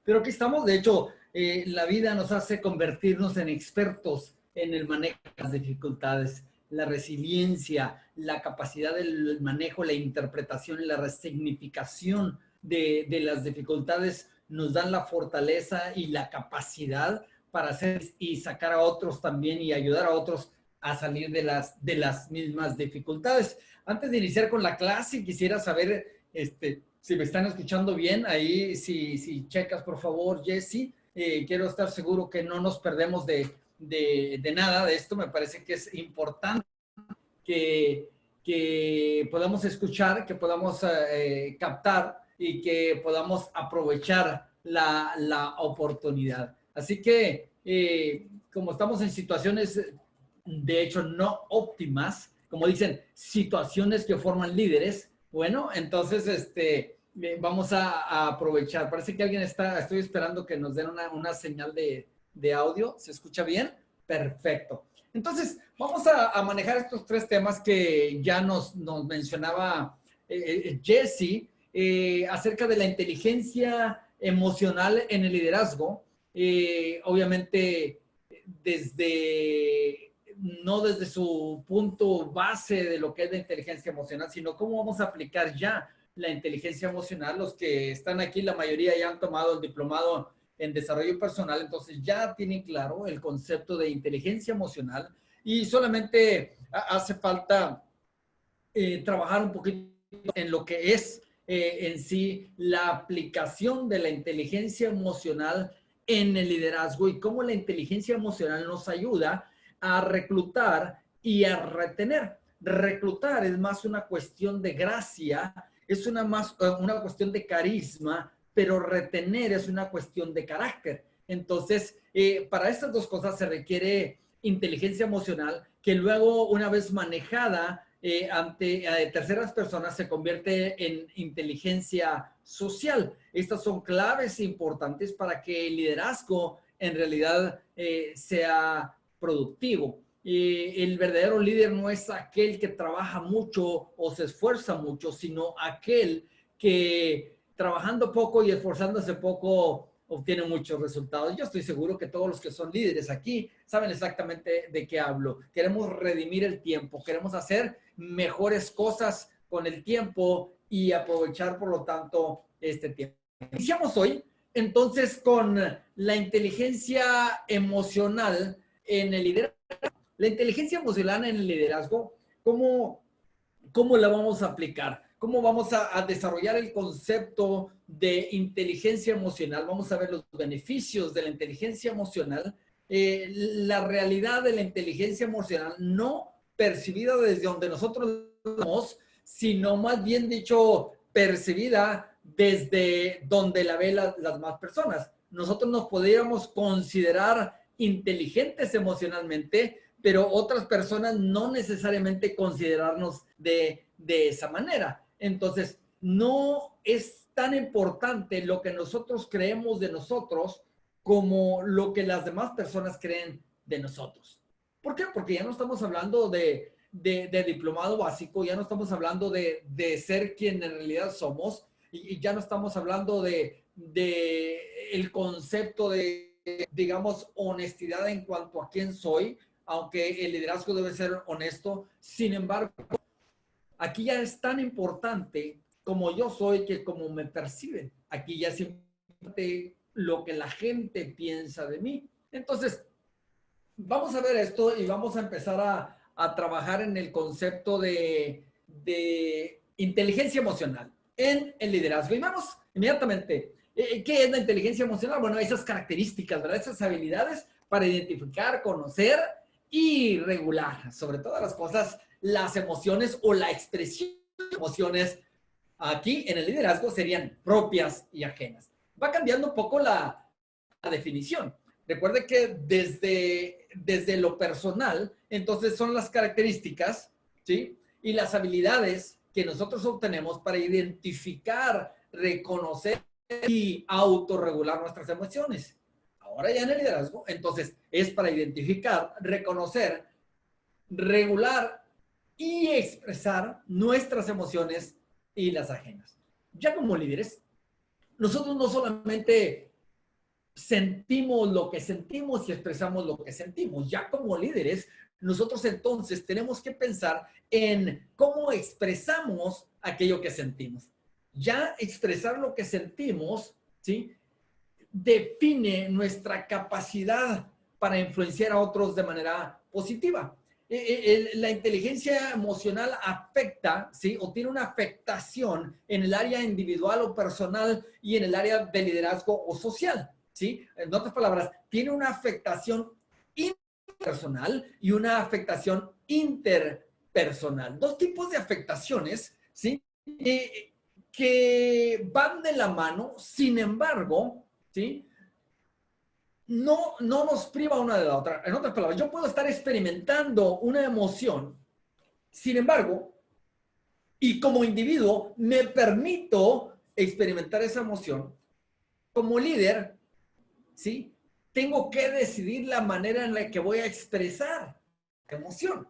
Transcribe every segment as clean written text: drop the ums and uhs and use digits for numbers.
Pero aquí estamos, de hecho, la vida nos hace convertirnos en expertos en el manejo de las dificultades, la resiliencia, la capacidad del manejo, la interpretación y la resignificación de las dificultades nos dan la fortaleza y la capacidad para hacer y sacar a otros también y ayudar a otros a salir de las mismas dificultades. Antes de iniciar con la clase, quisiera saber si me están escuchando bien. Ahí, si checas, por favor, Jesse. Quiero estar seguro que no nos perdemos de nada de esto. Me parece que es importante que podamos escuchar, que podamos captar y que podamos aprovechar la oportunidad. Así que, como estamos en situaciones, de hecho, no óptimas, como dicen, situaciones que forman líderes, bueno, entonces, vamos a aprovechar. Parece que alguien estoy esperando que nos den una señal de audio. ¿Se escucha bien? Perfecto. Entonces, vamos a manejar estos tres temas que ya nos mencionaba Jesse, acerca de la inteligencia emocional en el liderazgo. Obviamente, no desde su punto base de lo que es la inteligencia emocional, sino cómo vamos a aplicar ya la inteligencia emocional. Los que están aquí, la mayoría ya han tomado el diplomado en desarrollo personal, entonces ya tienen claro el concepto de inteligencia emocional y solamente hace falta trabajar un poquito en lo que es en sí la aplicación de la inteligencia emocional en el liderazgo y cómo la inteligencia emocional nos ayuda a reclutar y a retener. Reclutar es más una cuestión de gracia, es una cuestión de carisma, pero retener es una cuestión de carácter. Entonces, para estas dos cosas se requiere inteligencia emocional que luego, una vez manejada ante terceras personas, se convierte en inteligencia social. Estas son claves importantes para que el liderazgo en realidad sea productivo. El verdadero líder no es aquel que trabaja mucho o se esfuerza mucho, sino aquel que trabajando poco y esforzándose poco obtiene muchos resultados. Yo estoy seguro que todos los que son líderes aquí saben exactamente de qué hablo. Queremos redimir el tiempo, queremos hacer mejores cosas con el tiempo y aprovechar, por lo tanto, este tiempo. Iniciamos hoy, entonces, con la inteligencia emocional en el liderazgo. La inteligencia emocional en el liderazgo, ¿cómo la vamos a aplicar? ¿Cómo vamos a desarrollar el concepto de inteligencia emocional? Vamos a ver los beneficios de la inteligencia emocional, la realidad de la inteligencia emocional, no percibida desde donde nosotros estamos, sino más bien dicho, percibida desde donde la ven las demás personas. Nosotros nos podríamos considerar inteligentes emocionalmente, pero otras personas no necesariamente considerarnos de esa manera. Entonces, no es tan importante lo que nosotros creemos de nosotros como lo que las demás personas creen de nosotros. ¿Por qué? Porque ya no estamos hablando de diplomado básico, ya no estamos hablando de ser quien en realidad somos, y ya no estamos hablando de el concepto de, digamos, honestidad en cuanto a quién soy, aunque el liderazgo debe ser honesto. Sin embargo, aquí ya es tan importante como yo soy que como me perciben. Aquí ya es importante lo que la gente piensa de mí. Entonces, vamos a ver esto y vamos a empezar a trabajar en el concepto de inteligencia emocional en el liderazgo. Y vamos inmediatamente. ¿Qué es la inteligencia emocional? Bueno, esas características, ¿verdad? Esas habilidades para identificar, conocer y regular, sobre todas las cosas, las emociones o la expresión de emociones aquí en el liderazgo serían propias y ajenas. Va cambiando un poco la definición. Recuerde que desde lo personal, entonces son las características, ¿sí? Y las habilidades que nosotros obtenemos para identificar, reconocer y autorregular nuestras emociones. Ahora ya en el liderazgo, entonces es para identificar, reconocer, regular y expresar nuestras emociones y las ajenas. Ya como líderes, nosotros no solamente sentimos lo que sentimos y expresamos lo que sentimos. Ya como líderes, nosotros entonces tenemos que pensar en cómo expresamos aquello que sentimos. Ya expresar lo que sentimos, ¿sí?, define nuestra capacidad para influenciar a otros de manera positiva. La inteligencia emocional afecta, ¿sí?, o tiene una afectación en el área individual o personal y en el área de liderazgo o social, ¿sí? En otras palabras, tiene una afectación interpersonal y una afectación interpersonal. Dos tipos de afectaciones, ¿sí?, que van de la mano. Sin embargo, ¿sí?, no nos priva una de la otra. En otras palabras, yo puedo estar experimentando una emoción, sin embargo, y como individuo me permito experimentar esa emoción. Como líder, ¿sí?, tengo que decidir la manera en la que voy a expresar la emoción.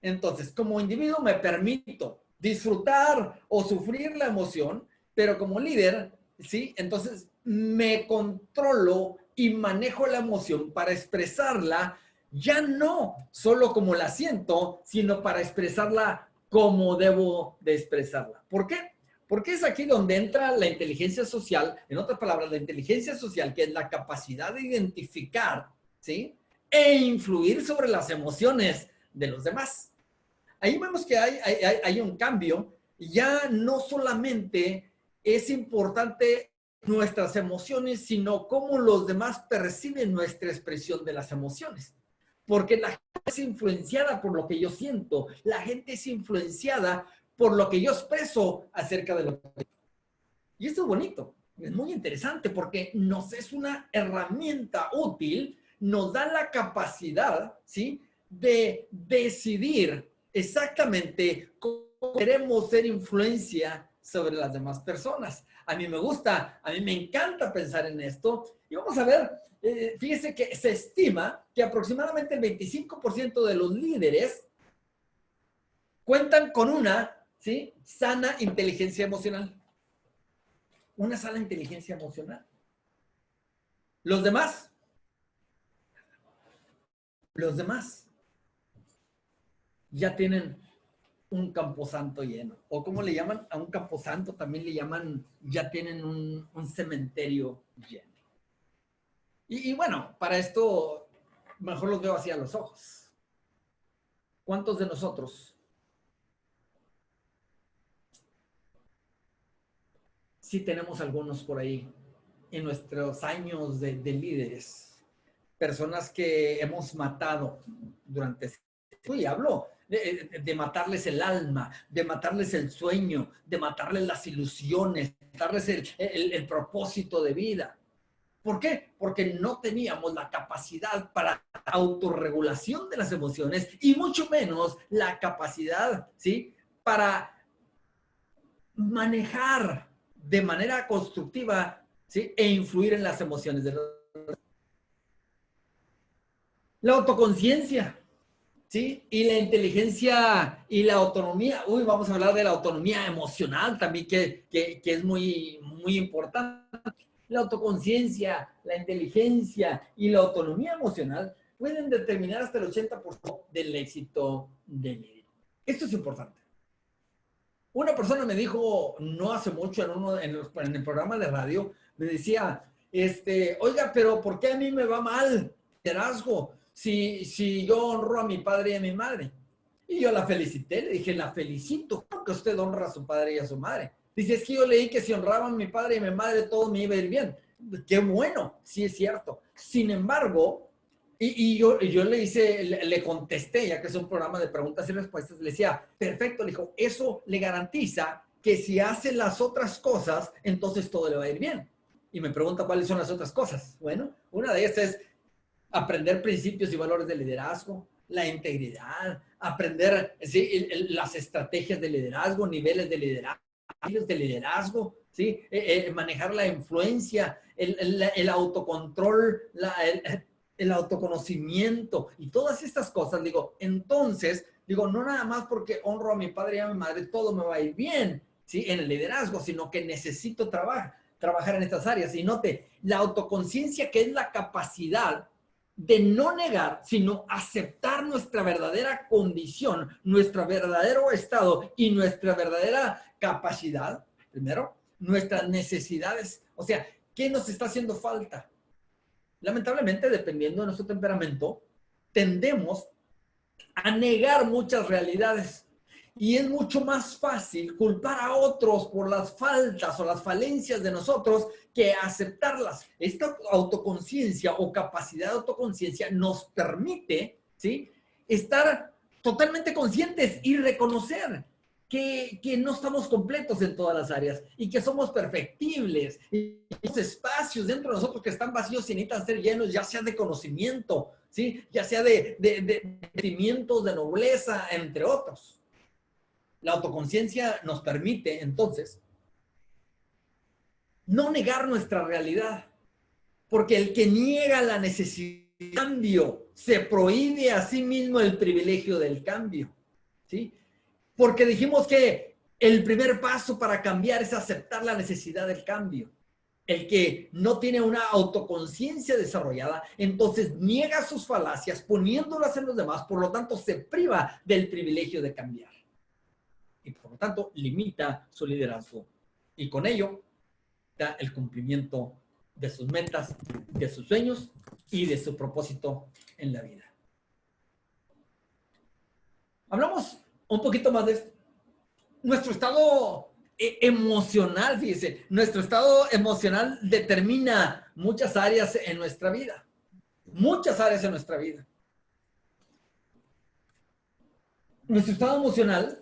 Entonces, como individuo me permito disfrutar o sufrir la emoción, pero como líder, ¿sí?, entonces me controlo y manejo la emoción para expresarla, ya no solo como la siento, sino para expresarla como debo de expresarla. ¿Por qué? Porque es aquí donde entra la inteligencia social. En otras palabras, la inteligencia social, que es la capacidad de identificar, ¿sí?, e influir sobre las emociones de los demás. Ahí vemos que hay un cambio. Ya no solamente es importante nuestras emociones, sino cómo los demás perciben nuestra expresión de las emociones. Porque la gente es influenciada por lo que yo siento, la gente es influenciada por lo que yo expreso acerca de lo que... Y esto es bonito, es muy interesante porque nos es una herramienta útil, nos da la capacidad, ¿sí?, de decidir exactamente cómo queremos ser influencia sobre las demás personas. A mí me gusta, a mí me encanta pensar en esto. Y vamos a ver, fíjese que se estima que aproximadamente el 25% de los líderes cuentan con una, ¿sí?, sana inteligencia emocional. Una sana inteligencia emocional. Los demás ya tienen un camposanto lleno. O como le llaman a un camposanto, también le llaman, ya tienen un cementerio lleno. Y bueno, para esto, mejor los veo así a los ojos. ¿Cuántos de nosotros sí tenemos algunos por ahí en nuestros años de líderes? Personas que hemos matado durante... Y hablo de matarles el alma, de matarles el sueño, de matarles las ilusiones, de matarles el propósito de vida. ¿Por qué? Porque no teníamos la capacidad para autorregulación de las emociones y mucho menos la capacidad, ¿sí?, para manejar de manera constructiva, ¿sí?, e influir en las emociones de los... La autoconciencia, ¿sí?, y la inteligencia y la autonomía. Uy, vamos a hablar de la autonomía emocional también, que es muy, muy importante. La autoconciencia, la inteligencia y la autonomía emocional pueden determinar hasta el 80% del éxito del líder. Esto es importante. Una persona me dijo no hace mucho en el programa de radio, me decía, oiga, pero ¿por qué a mí me va mal liderazgo si yo honro a mi padre y a mi madre? Y yo la felicité, le dije, la felicito, porque usted honra a su padre y a su madre. Dice, es que yo leí que si honraban a mi padre y a mi madre todo me iba a ir bien. Qué bueno, sí es cierto. Sin embargo, yo le contesté, ya que es un programa de preguntas y respuestas, le decía, perfecto, le dijo, eso le garantiza que si hace las otras cosas, entonces todo le va a ir bien. Y me pregunta cuáles son las otras cosas. Bueno, una de ellas es aprender principios y valores de liderazgo, la integridad, aprender, ¿sí?, las estrategias de liderazgo, niveles de liderazgo, ¿sí?, manejar la influencia, el autocontrol, el autoconocimiento y todas estas cosas. Digo, entonces, no nada más porque honro a mi padre y a mi madre, todo me va a ir bien, ¿sí?, en el liderazgo, sino que necesito trabajar trabajar en estas áreas. Y note, la autoconciencia, que es la capacidad de no negar, sino aceptar nuestra verdadera condición, nuestro verdadero estado y nuestra verdadera capacidad, primero, nuestras necesidades. O sea, ¿qué nos está haciendo falta? Lamentablemente, dependiendo de nuestro temperamento, tendemos a negar muchas realidades. Y es mucho más fácil culpar a otros por las faltas o las falencias de nosotros que aceptarlas. Esta autoconciencia o capacidad de autoconciencia nos permite, ¿sí?, estar totalmente conscientes y reconocer que no estamos completos en todas las áreas y que somos perfectibles. Y los espacios dentro de nosotros que están vacíos y necesitan ser llenos, ya sea de conocimiento, ¿sí?, ya sea de sentimientos de nobleza, entre otros. La autoconciencia nos permite, entonces, no negar nuestra realidad, porque el que niega la necesidad de cambio se prohíbe a sí mismo el privilegio del cambio, ¿sí? Porque dijimos que el primer paso para cambiar es aceptar la necesidad del cambio. El que no tiene una autoconciencia desarrollada, entonces niega sus falacias poniéndolas en los demás, por lo tanto se priva del privilegio de cambiar. Y por lo tanto limita su liderazgo. Y con ello da el cumplimiento de sus metas, de sus sueños y de su propósito en la vida. Hablamos un poquito más de esto. Nuestro estado emocional, fíjese, nuestro estado emocional determina muchas áreas en nuestra vida. Muchas áreas en nuestra vida. Nuestro estado emocional,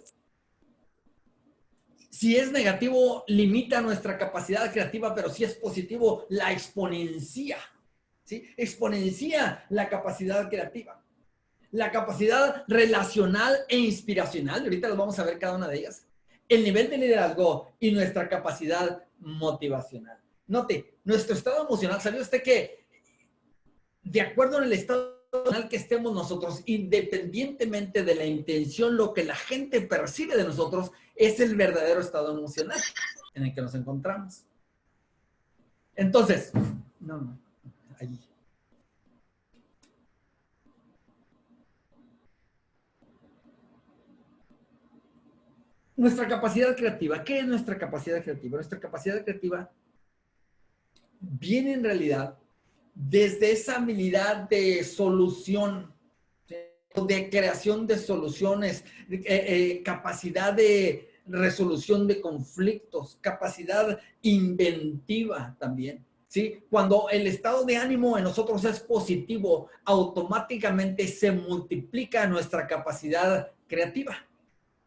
si es negativo, limita nuestra capacidad creativa, pero si es positivo, la exponencia, ¿sí? Exponencia la capacidad creativa. La capacidad relacional e inspiracional, ahorita los vamos a ver cada una de ellas. El nivel de liderazgo y nuestra capacidad motivacional. Note, nuestro estado emocional, ¿sabía usted que de acuerdo en el estado emocional que estemos nosotros, independientemente de la intención, lo que la gente percibe de nosotros es el verdadero estado emocional en el que nos encontramos? Entonces, allí. Nuestra capacidad creativa. ¿Qué es nuestra capacidad creativa? Nuestra capacidad creativa viene en realidad desde esa habilidad de solución, de creación de soluciones, capacidad de resolución de conflictos, capacidad inventiva también, ¿sí? Cuando el estado de ánimo en nosotros es positivo, automáticamente se multiplica nuestra capacidad creativa.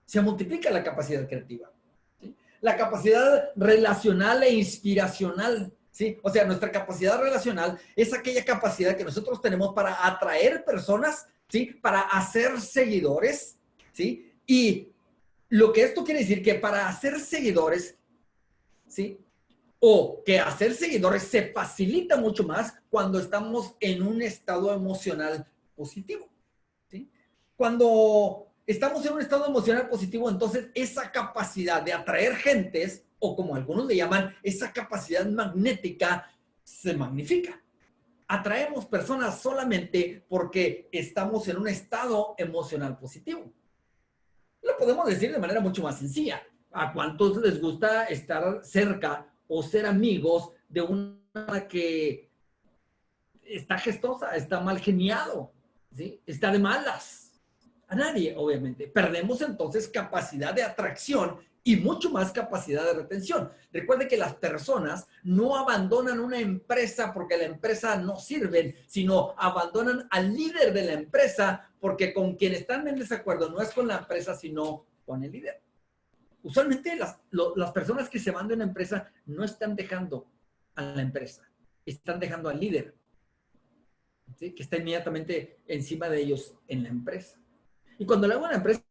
Se multiplica la capacidad creativa, ¿sí? La capacidad relacional e inspiracional, ¿sí? O sea, nuestra capacidad relacional es aquella capacidad que nosotros tenemos para atraer personas, ¿sí?, para hacer seguidores, ¿sí? Y lo que esto quiere decir que para hacer seguidores, ¿sí?, o que hacer seguidores se facilita mucho más cuando estamos en un estado emocional positivo, ¿sí? Cuando estamos en un estado emocional positivo, entonces esa capacidad de atraer gentes, o como algunos le llaman, esa capacidad magnética, se magnifica. Atraemos personas solamente porque estamos en un estado emocional positivo. Lo podemos decir de manera mucho más sencilla. ¿A cuántos les gusta estar cerca o ser amigos de una que está gestosa, está mal geniado, ¿sí?, está de malas? A nadie, obviamente. Perdemos entonces capacidad de atracción y mucho más capacidad de retención. Recuerde que las personas no abandonan una empresa porque la empresa no sirve, sino abandonan al líder de la empresa porque con quien están en desacuerdo no es con la empresa, sino con el líder. Usualmente las personas que se van de una empresa no están dejando a la empresa, están dejando al líder, ¿sí?, que está inmediatamente encima de ellos en la empresa. Y cuando le hablo de una empresa,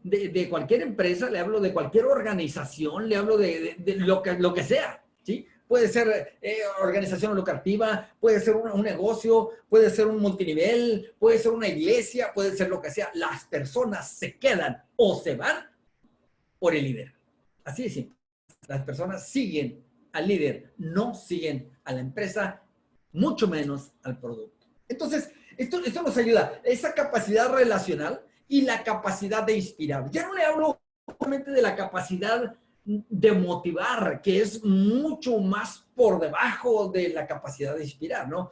de cualquier empresa, le hablo de cualquier organización, le hablo de lo que sea, ¿sí? Puede ser organización lucrativa, puede ser un negocio, puede ser un multinivel, puede ser una iglesia, puede ser lo que sea. Las personas se quedan o se van por el líder. Así de simple. Las personas siguen al líder, no siguen a la empresa, mucho menos al producto. Entonces, esto nos ayuda, esa capacidad relacional y la capacidad de inspirar. Ya no le hablo solamente de la capacidad de motivar, que es mucho más por debajo de la capacidad de inspirar, ¿no?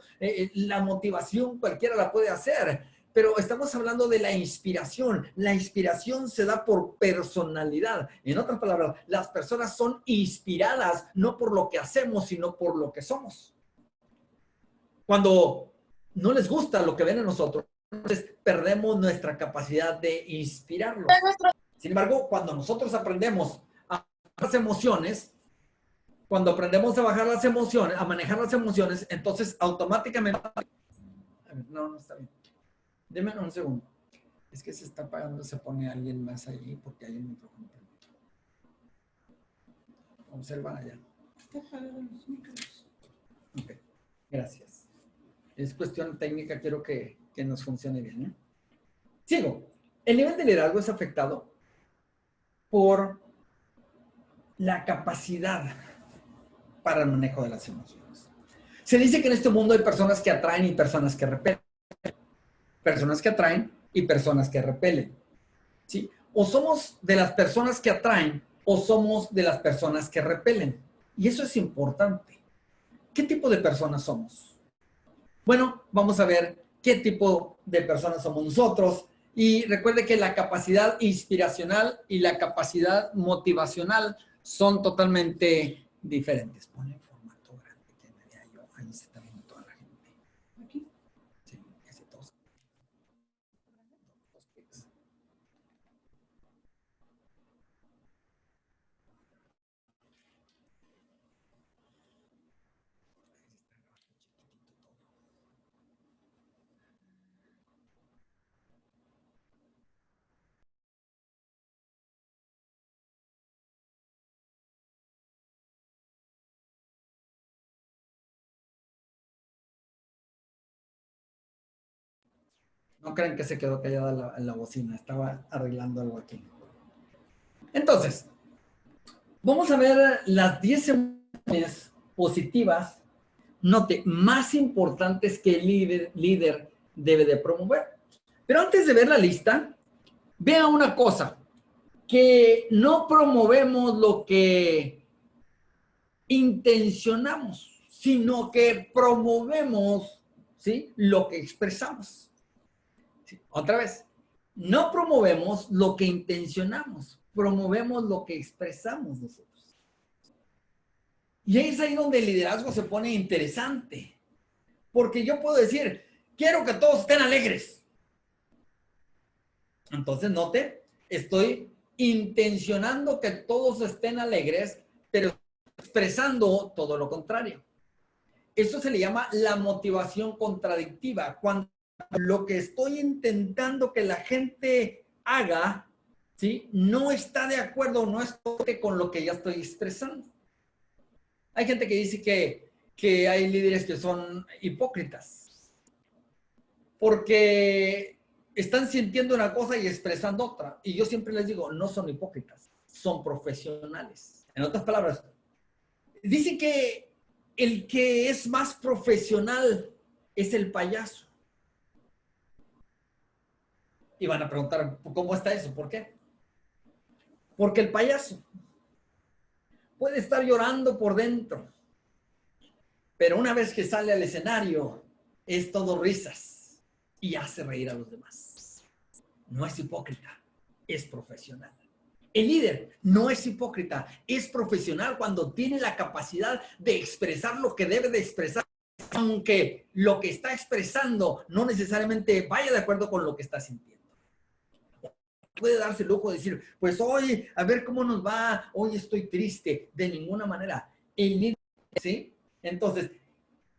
La motivación cualquiera la puede hacer, pero estamos hablando de la inspiración. La inspiración se da por personalidad. En otras palabras, las personas son inspiradas no por lo que hacemos, sino por lo que somos. Cuando no les gusta lo que ven en nosotros, entonces perdemos nuestra capacidad de inspirarlos. Sin embargo, cuando nosotros aprendemos a bajar las emociones, cuando aprendemos a bajar las emociones, a manejar las emociones, entonces automáticamente... No está bien. Deme un segundo. Es que se está apagando, se pone alguien más allí porque hay un micrófono. Observan allá. Está apagado los micrófonos. Ok, gracias. Es cuestión técnica, quiero que nos funcione bien, ¿eh? Sigo. El nivel de liderazgo es afectado por la capacidad para el manejo de las emociones. Se dice que en este mundo hay personas que atraen y personas que repelen. Personas que atraen y personas que repelen. ¿Sí? O somos de las personas que atraen o somos de las personas que repelen. Y eso es importante. ¿Qué tipo de personas somos? Bueno, vamos a ver qué tipo de personas somos nosotros. Y recuerde que la capacidad inspiracional y la capacidad motivacional son totalmente diferentes. Ponle formato grande que me vea yo. Ahí se está viendo toda la gente. ¿Aquí? Sí, ese todo. No crean que se quedó callada la bocina. Estaba arreglando algo aquí. Entonces, vamos a ver las 10 emociones positivas, note, más importantes que el líder debe de promover. Pero antes de ver la lista, vea una cosa, que no promovemos lo que intencionamos, sino que promovemos, ¿sí?, lo que expresamos. ¿Sí? Otra vez, no promovemos lo que intencionamos, promovemos lo que expresamos nosotros. Y es ahí donde el liderazgo se pone interesante, porque yo puedo decir, quiero que todos estén alegres. Entonces, note, estoy intencionando que todos estén alegres, pero expresando todo lo contrario. Eso se le llama la motivación contradictiva, cuando lo que estoy intentando que la gente haga, ¿sí?, no está de acuerdo, no estoy con lo que ya estoy expresando. Hay gente que dice que hay líderes que son hipócritas, porque están sintiendo una cosa y expresando otra. Y yo siempre les digo, no son hipócritas, son profesionales. En otras palabras, dicen que el que es más profesional es el payaso. Y van a preguntar, ¿cómo está eso? ¿Por qué? Porque el payaso puede estar llorando por dentro, pero una vez que sale al escenario, es todo risas y hace reír a los demás. No es hipócrita, es profesional. El líder no es hipócrita, es profesional cuando tiene la capacidad de expresar lo que debe de expresar, aunque lo que está expresando no necesariamente vaya de acuerdo con lo que está sintiendo. Puede darse el lujo de decir, pues hoy, a ver cómo nos va, hoy estoy triste. De ninguna manera. El líder, ¿sí? Entonces,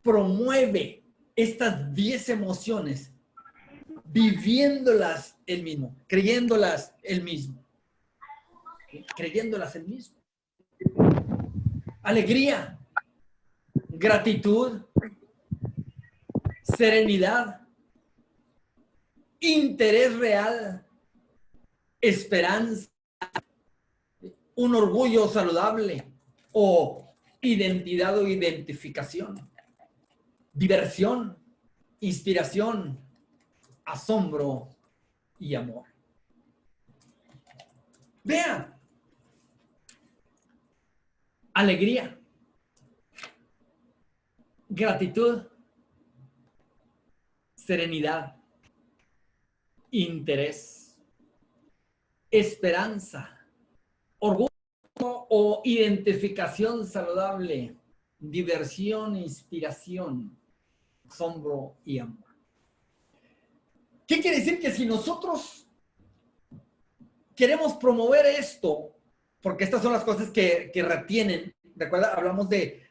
promueve estas 10 emociones, viviéndolas él mismo, creyéndolas él mismo. Creyéndolas él mismo. Alegría, gratitud, serenidad, interés real, esperanza, un orgullo saludable o identidad o identificación, diversión, inspiración, asombro y amor. Vea, alegría, gratitud, serenidad, interés, esperanza, orgullo o identificación saludable, diversión, inspiración, asombro y amor. ¿Qué quiere decir? Que si nosotros queremos promover esto, porque estas son las cosas que retienen, ¿recuerda? Hablamos de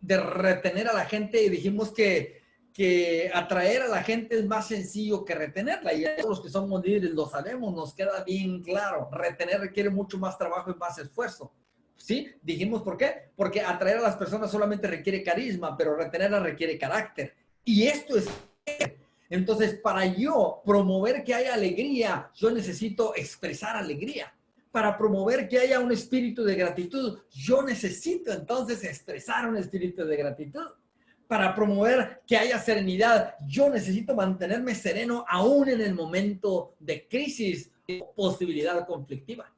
retener a la gente y dijimos que atraer a la gente es más sencillo que retenerla, y todos los que somos líderes lo sabemos, nos queda bien claro. Retener requiere mucho más trabajo y más esfuerzo. ¿Sí? Dijimos ¿por qué? Porque atraer a las personas solamente requiere carisma, pero retenerlas requiere carácter. Y esto es... Entonces, para yo promover que haya alegría, yo necesito expresar alegría. Para promover que haya un espíritu de gratitud, yo necesito entonces expresar un espíritu de gratitud. Para promover que haya serenidad, yo necesito mantenerme sereno aún en el momento de crisis o posibilidad conflictiva.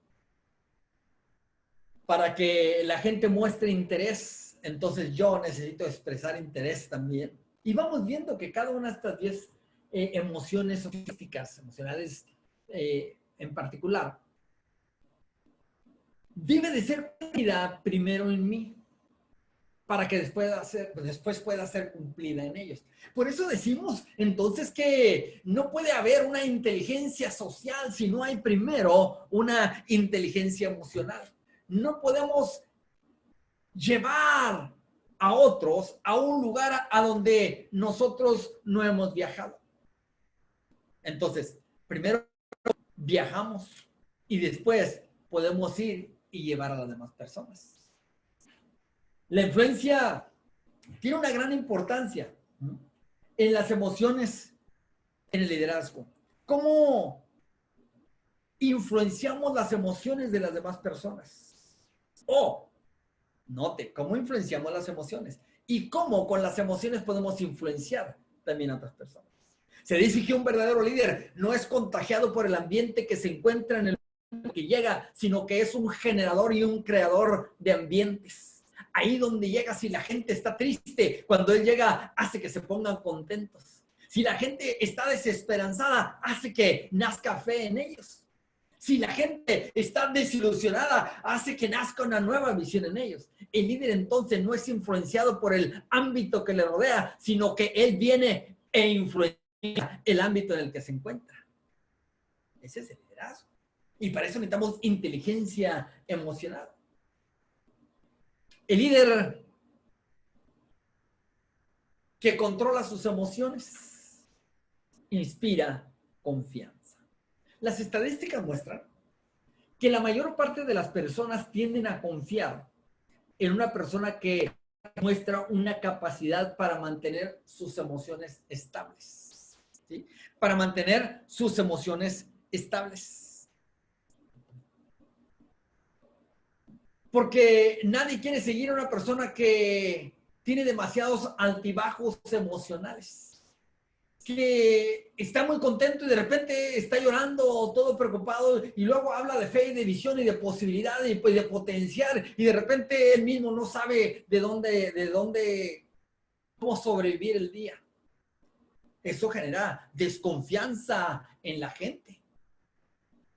Para que la gente muestre interés, entonces yo necesito expresar interés también. Y vamos viendo que cada una de estas 10 emociones sofísticas, emocionales en particular, debe de ser cumplida primero en mí, para que después pueda ser cumplida en ellos. Por eso decimos entonces que no puede haber una inteligencia social si no hay primero una inteligencia emocional. No podemos llevar a otros a un lugar a donde nosotros no hemos viajado. Entonces, primero viajamos y después podemos ir y llevar a las demás personas. La influencia tiene una gran importancia en las emociones, en el liderazgo. ¿Cómo influenciamos las emociones de las demás personas? Note, ¿cómo influenciamos las emociones? Y cómo con las emociones podemos influenciar también a otras personas. Se dice que un verdadero líder no es contagiado por el ambiente que se encuentra en el mundo que llega, sino que es un generador y un creador de ambientes. Ahí donde llega, si la gente está triste, cuando él llega, hace que se pongan contentos. Si la gente está desesperanzada, hace que nazca fe en ellos. Si la gente está desilusionada, hace que nazca una nueva visión en ellos. El líder entonces no es influenciado por el ámbito que le rodea, sino que él viene e influencia el ámbito en el que se encuentra. Ese es el liderazgo. Y para eso necesitamos inteligencia emocional. El líder que controla sus emociones inspira confianza. Las estadísticas muestran que la mayor parte de las personas tienden a confiar en una persona que muestra una capacidad para mantener sus emociones estables. ¿Sí? Para mantener sus emociones estables. Porque nadie quiere seguir a una persona que tiene demasiados altibajos emocionales. Que está muy contento y de repente está llorando, todo preocupado, y luego habla de fe y de visión y de posibilidad y de potenciar, y de repente él mismo no sabe cómo sobrevivir el día. Eso genera desconfianza en la gente.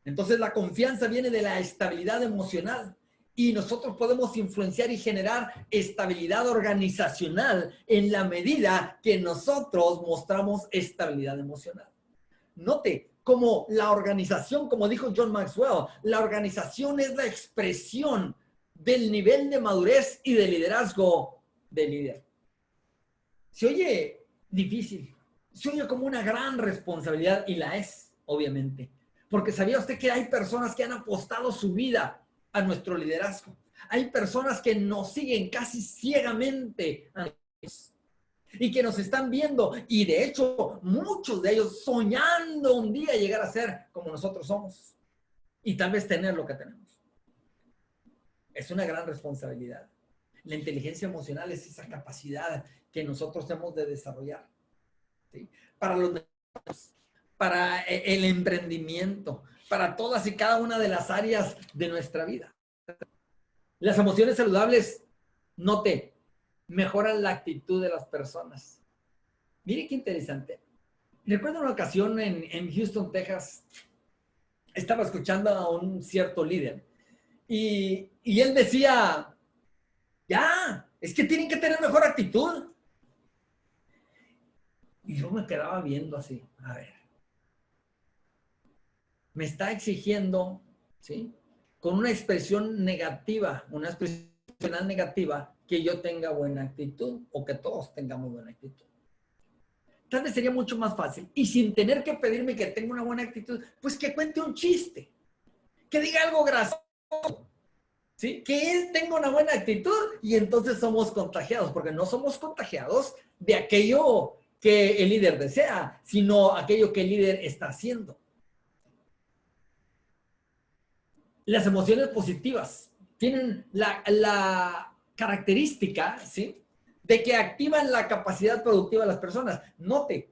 Entonces la confianza viene de la estabilidad emocional. Y nosotros podemos influenciar y generar estabilidad organizacional en la medida que nosotros mostramos estabilidad emocional. Note cómo la organización, como dijo John Maxwell, la organización es la expresión del nivel de madurez y de liderazgo del líder. Se oye difícil, se oye como una gran responsabilidad, y la es, obviamente. Porque ¿sabía usted que hay personas que han apostado su vida a nuestro liderazgo? Hay personas que nos siguen casi ciegamente a nosotros y que nos están viendo, y de hecho muchos de ellos soñando un día llegar a ser como nosotros somos y tal vez tener lo que tenemos. Es una gran responsabilidad. La inteligencia emocional es esa capacidad que nosotros hemos de desarrollar, ¿sí? Para los negocios, para el emprendimiento, para todas y cada una de las áreas de nuestra vida. Las emociones saludables, note, mejoran la actitud de las personas. Mire qué interesante. Recuerdo una ocasión en Houston, Texas, estaba escuchando a un cierto líder y él decía, ya, es que tienen que tener mejor actitud. Y yo me quedaba viendo así, a ver, me está exigiendo, ¿sí? Con una expresión negativa, una expresión negativa, que yo tenga buena actitud o que todos tengamos buena actitud. Tal vez sería mucho más fácil y sin tener que pedirme que tenga una buena actitud, pues que cuente un chiste, que diga algo gracioso, ¿sí? Que él tenga una buena actitud y entonces somos contagiados, porque no somos contagiados de aquello que el líder desea, sino aquello que el líder está haciendo. Las emociones positivas tienen la característica, ¿sí?, de que activan la capacidad productiva de las personas. Note,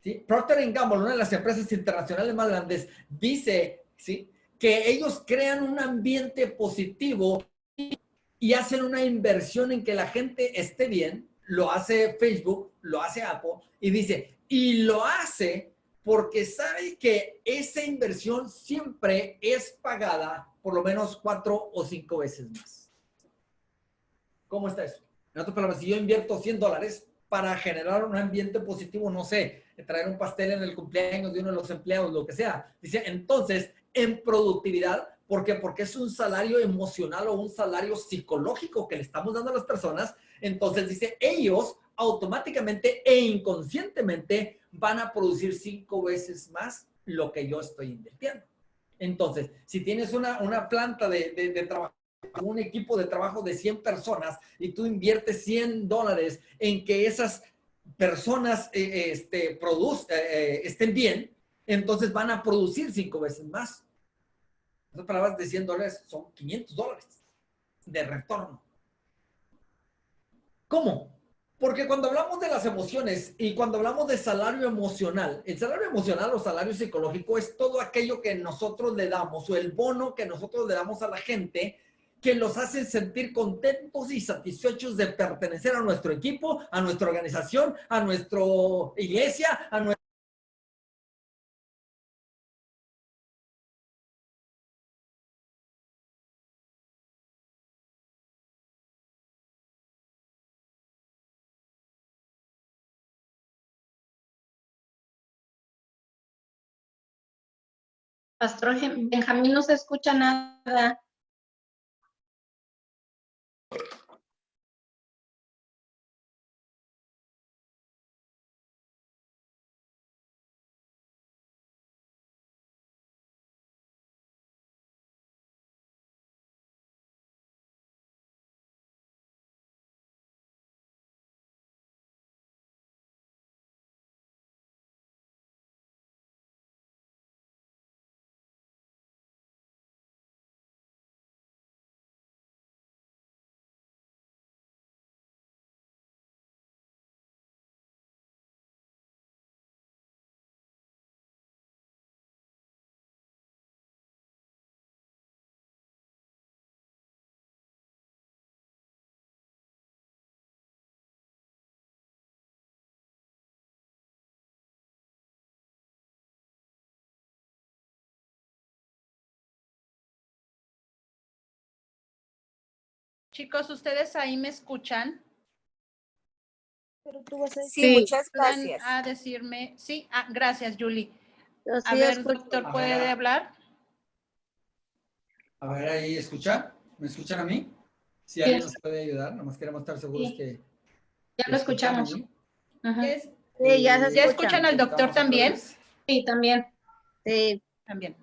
¿sí? Procter & Gamble, una de las empresas internacionales más grandes, dice, ¿sí?, que ellos crean un ambiente positivo y hacen una inversión en que la gente esté bien. Lo hace Facebook, lo hace Apple, y dice, y lo hace porque sabe que esa inversión siempre es pagada por lo menos 4 o 5 veces más. ¿Cómo está eso? En otras palabras, si yo invierto $100 para generar un ambiente positivo, no sé, traer un pastel en el cumpleaños de uno de los empleados, lo que sea, dice, entonces, en productividad, ¿por qué? Porque es un salario emocional o un salario psicológico que le estamos dando a las personas. Entonces, dice, ellos automáticamente e inconscientemente van a producir 5 veces más lo que yo estoy invirtiendo. Entonces, si tienes una planta de trabajo, un equipo de trabajo de 100 personas y tú inviertes $100 en que esas personas estén bien, entonces van a producir 5 veces más. En otras palabras, de $100 son $500 de retorno. ¿Cómo? Porque cuando hablamos de las emociones y cuando hablamos de salario emocional, el salario emocional o salario psicológico es todo aquello que nosotros le damos o el bono que nosotros le damos a la gente que los hace sentir contentos y satisfechos de pertenecer a nuestro equipo, a nuestra organización, a nuestra iglesia, a nuestra... Pastor Benjamín, no se escucha nada. Chicos, ¿ustedes ahí me escuchan? Pero tú vas a decir, Sí. muchas gracias. A decirme, sí, gracias, Julie. Yo A sí ver, escucho. doctor, ¿puede hablar? A ver, ahí escucha. ¿Me escuchan a mí? Si alguien nos puede ayudar, nomás queremos estar seguros Sí. que... Ya lo escuchamos. Ajá. Sí, ya se ¿Ya escucha. escuchan al doctor también? Sí, también. Sí. También.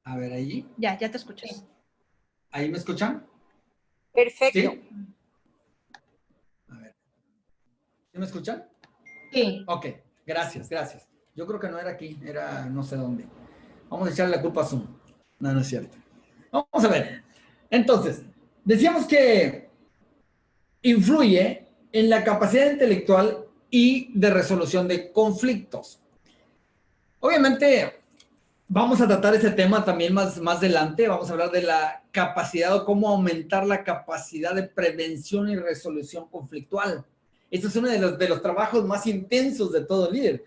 A ver, ahí. Ya te escuchas. ¿Ahí me escuchan? Perfecto. ¿Sí? A ver. ¿Sí me escuchan? Sí. Ok, gracias. Yo creo que no era aquí, era no sé dónde. Vamos a echarle la culpa a Zoom. No, no es cierto. Vamos a ver. Entonces, decíamos que influye en la capacidad intelectual y de resolución de conflictos. Obviamente, vamos a tratar ese tema también más adelante. Vamos a hablar de la capacidad o cómo aumentar la capacidad de prevención y resolución conflictual. Este es uno de los trabajos más intensos de todo líder.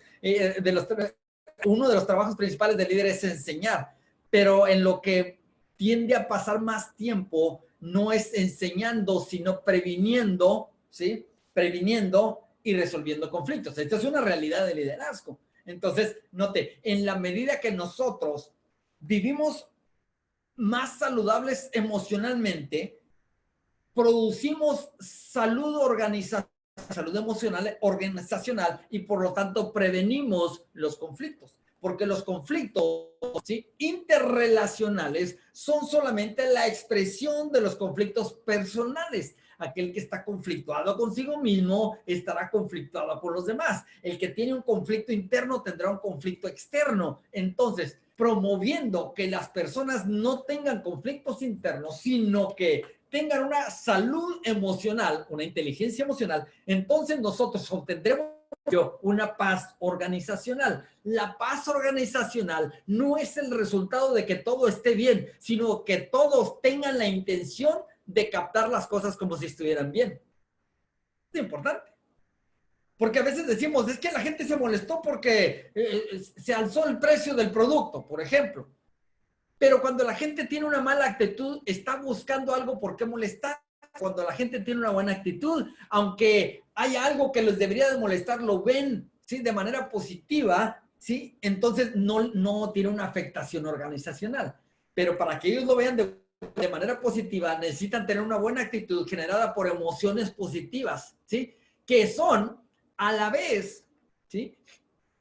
Uno de los trabajos principales del líder es enseñar, pero en lo que tiende a pasar más tiempo no es enseñando, sino previniendo, ¿sí? Previniendo y resolviendo conflictos. Esta es una realidad del liderazgo. Entonces, note, en la medida que nosotros vivimos más saludables emocionalmente, producimos salud emocional organizacional y por lo tanto prevenimos los conflictos. Porque los conflictos, ¿sí?, interrelacionales son solamente la expresión de los conflictos personales. Aquel que está conflictuado consigo mismo estará conflictuado por los demás. El que tiene un conflicto interno tendrá un conflicto externo. Entonces, promoviendo que las personas no tengan conflictos internos, sino que tengan una salud emocional, una inteligencia emocional, entonces nosotros obtendremos una paz organizacional. La paz organizacional no es el resultado de que todo esté bien, sino que todos tengan la intención de captar las cosas como si estuvieran bien. Es importante. Porque a veces decimos, es que la gente se molestó porque se alzó el precio del producto, por ejemplo. Pero cuando la gente tiene una mala actitud, está buscando algo por qué molestar. Cuando la gente tiene una buena actitud, aunque haya algo que les debería de molestar, lo ven, ¿sí?, de manera positiva, ¿sí? Entonces no tiene una afectación organizacional. Pero para que ellos lo vean de manera positiva, necesitan tener una buena actitud generada por emociones positivas, ¿sí?, que son a la vez, ¿sí?,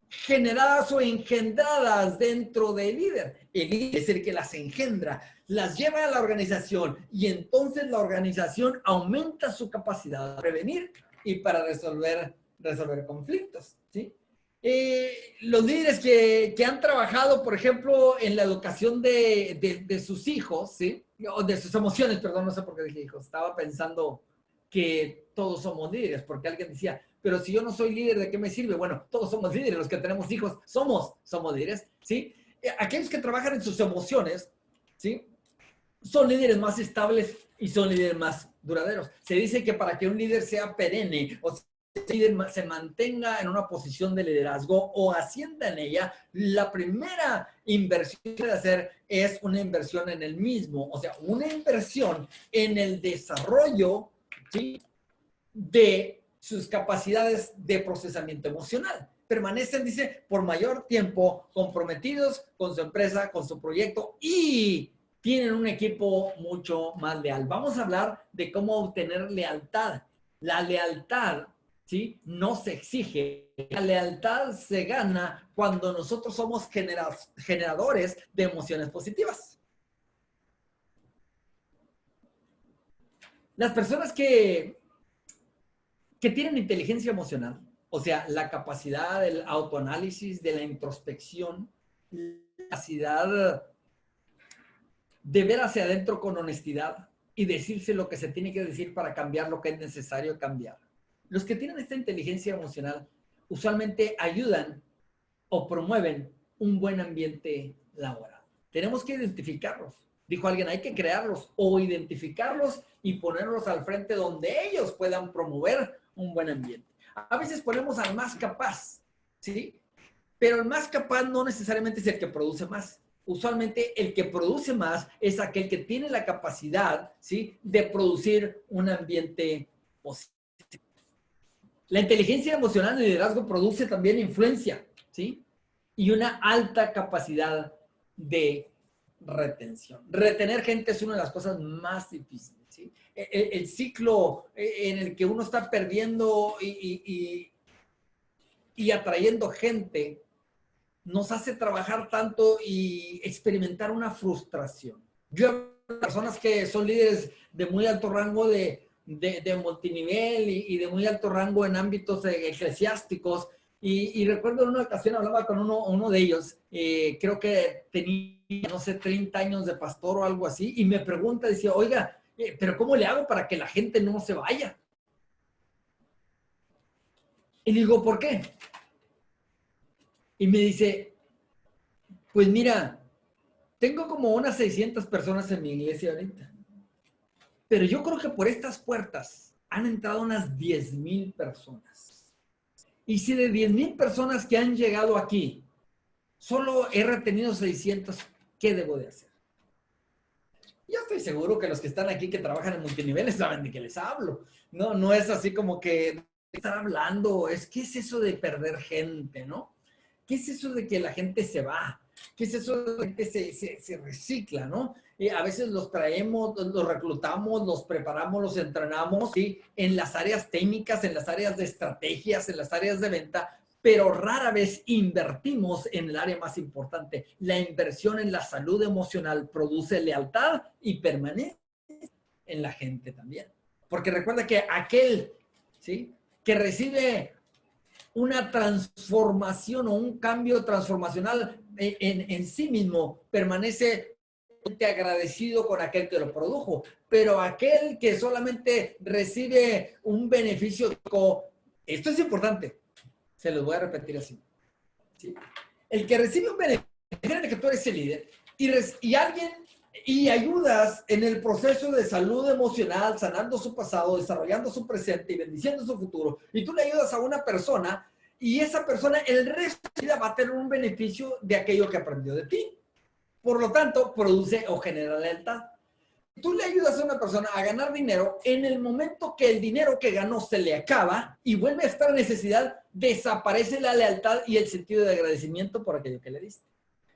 generadas o engendradas dentro del líder. El líder es el que las engendra, las lleva a la organización y entonces la organización aumenta su capacidad de prevenir y para resolver conflictos, ¿sí? Los líderes que han trabajado, por ejemplo, en la educación de sus hijos, ¿sí?, o de sus emociones, perdón, no sé por qué dije hijos, estaba pensando que todos somos líderes, porque alguien decía, pero si yo no soy líder, ¿de qué me sirve? Bueno, todos somos líderes, los que tenemos hijos somos líderes, ¿sí? Aquellos que trabajan en sus emociones, ¿sí?, son líderes más estables y son líderes más duraderos. Se dice que para que un líder sea perenne, o sea, el líder se mantenga en una posición de liderazgo o ascienda en ella, la primera inversión que debe hacer es una inversión en el mismo, o sea, una inversión en el desarrollo, ¿sí?, de sus capacidades de procesamiento emocional. Permanecen, dice, por mayor tiempo comprometidos con su empresa, con su proyecto y tienen un equipo mucho más leal. Vamos a hablar de cómo obtener lealtad. La lealtad, ¿sí?, no se exige. La lealtad se gana cuando nosotros somos generadores de emociones positivas. Las personas que tienen inteligencia emocional, o sea, la capacidad del autoanálisis, de la introspección, la capacidad de ver hacia adentro con honestidad y decirse lo que se tiene que decir para cambiar lo que es necesario cambiar. Los que tienen esta inteligencia emocional usualmente ayudan o promueven un buen ambiente laboral. Tenemos que identificarlos. Dijo alguien, hay que crearlos o identificarlos y ponerlos al frente donde ellos puedan promover un buen ambiente. A veces ponemos al más capaz, ¿sí? Pero el más capaz no necesariamente es el que produce más. Usualmente el que produce más es aquel que tiene la capacidad, ¿sí?, de producir un ambiente positivo. La inteligencia emocional y liderazgo produce también influencia, ¿sí?, y una alta capacidad de retención. Retener gente es una de las cosas más difíciles, ¿sí? El ciclo en el que uno está perdiendo y atrayendo gente nos hace trabajar tanto y experimentar una frustración. Yo he personas que son líderes de muy alto rango de multinivel y de muy alto rango en ámbitos eclesiásticos. Y recuerdo en una ocasión hablaba con uno de ellos, creo que tenía, no sé, 30 años de pastor o algo así, y me pregunta, decía, oiga, pero ¿cómo le hago para que la gente no se vaya? Y le digo, ¿por qué? Y me dice, pues mira, tengo como unas 600 personas en mi iglesia ahorita. Pero yo creo que por estas puertas han entrado unas 10,000 personas. Y si de 10,000 personas que han llegado aquí, solo he retenido 600, ¿qué debo de hacer? Yo estoy seguro que los que están aquí que trabajan en multiniveles saben de qué les hablo. No es así como que estar hablando, ¿qué es eso de perder gente, no? ¿Qué es eso de que la gente se va? ¿Qué es eso de que la gente se recicla, no? A veces los traemos, los reclutamos, los preparamos, los entrenamos, ¿sí? En las áreas técnicas, en las áreas de estrategias, en las áreas de venta, pero rara vez invertimos en el área más importante. La inversión en la salud emocional produce lealtad y permanece en la gente también. Porque recuerda que aquel, ¿sí?, que recibe una transformación o un cambio transformacional en sí mismo, permanece agradecido con aquel que lo produjo. Pero aquel que solamente recibe un beneficio, esto es importante, se los voy a repetir así, ¿sí? El que recibe un beneficio, imagínate que tú eres el líder y ayudas en el proceso de salud emocional, sanando su pasado, desarrollando su presente y bendiciendo su futuro, y tú le ayudas a una persona y esa persona el resto de la vida va a tener un beneficio de aquello que aprendió de ti. Por lo tanto, produce o genera lealtad. Tú le ayudas a una persona a ganar dinero, en el momento que el dinero que ganó se le acaba y vuelve a estar en necesidad, desaparece la lealtad y el sentido de agradecimiento por aquello que le diste.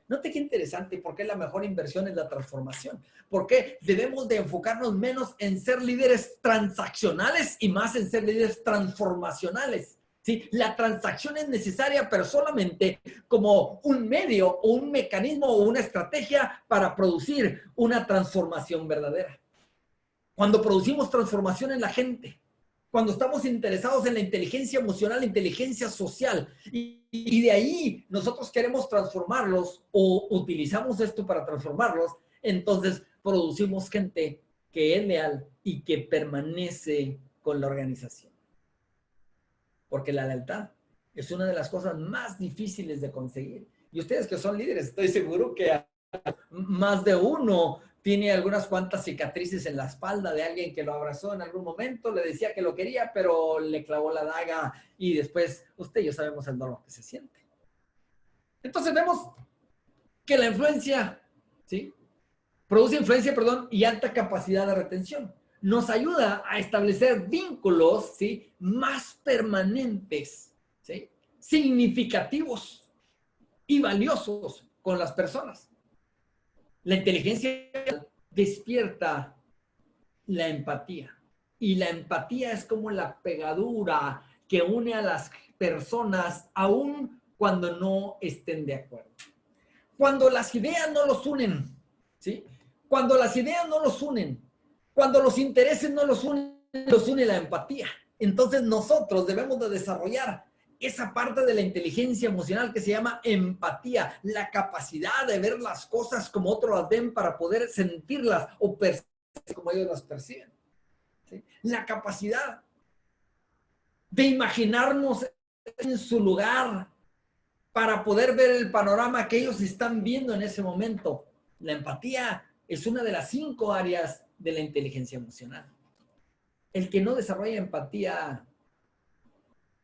Note qué interesante, porque la mejor inversión es la transformación. Porque debemos de enfocarnos menos en ser líderes transaccionales y más en ser líderes transformacionales. ¿Sí? La transacción es necesaria, pero solamente como un medio o un mecanismo o una estrategia para producir una transformación verdadera. Cuando producimos transformación en la gente, cuando estamos interesados en la inteligencia emocional, la inteligencia social, y de ahí nosotros queremos transformarlos o utilizamos esto para transformarlos, entonces producimos gente que es leal y que permanece con la organización. Porque la lealtad es una de las cosas más difíciles de conseguir. Y ustedes que son líderes, estoy seguro que más de uno tiene algunas cuantas cicatrices en la espalda de alguien que lo abrazó en algún momento, le decía que lo quería, pero le clavó la daga y después usted y yo sabemos el dolor que se siente. Entonces vemos que la influencia, ¿sí?, produce influencia, y alta capacidad de retención. Nos ayuda a establecer vínculos, ¿sí?, más permanentes, ¿sí?, significativos y valiosos con las personas. La inteligencia despierta la empatía. Y la empatía es como la pegadura que une a las personas aun cuando no estén de acuerdo. Cuando las ideas no los unen, ¿sí?, cuando las ideas no los unen, cuando los intereses no los une la empatía. Entonces nosotros debemos de desarrollar esa parte de la inteligencia emocional que se llama empatía, la capacidad de ver las cosas como otros las ven para poder sentirlas o percibirlas como ellos las perciben, ¿sí? La capacidad de imaginarnos en su lugar para poder ver el panorama que ellos están viendo en ese momento. La empatía es una de las 5 áreas de la inteligencia emocional. El que no desarrolla empatía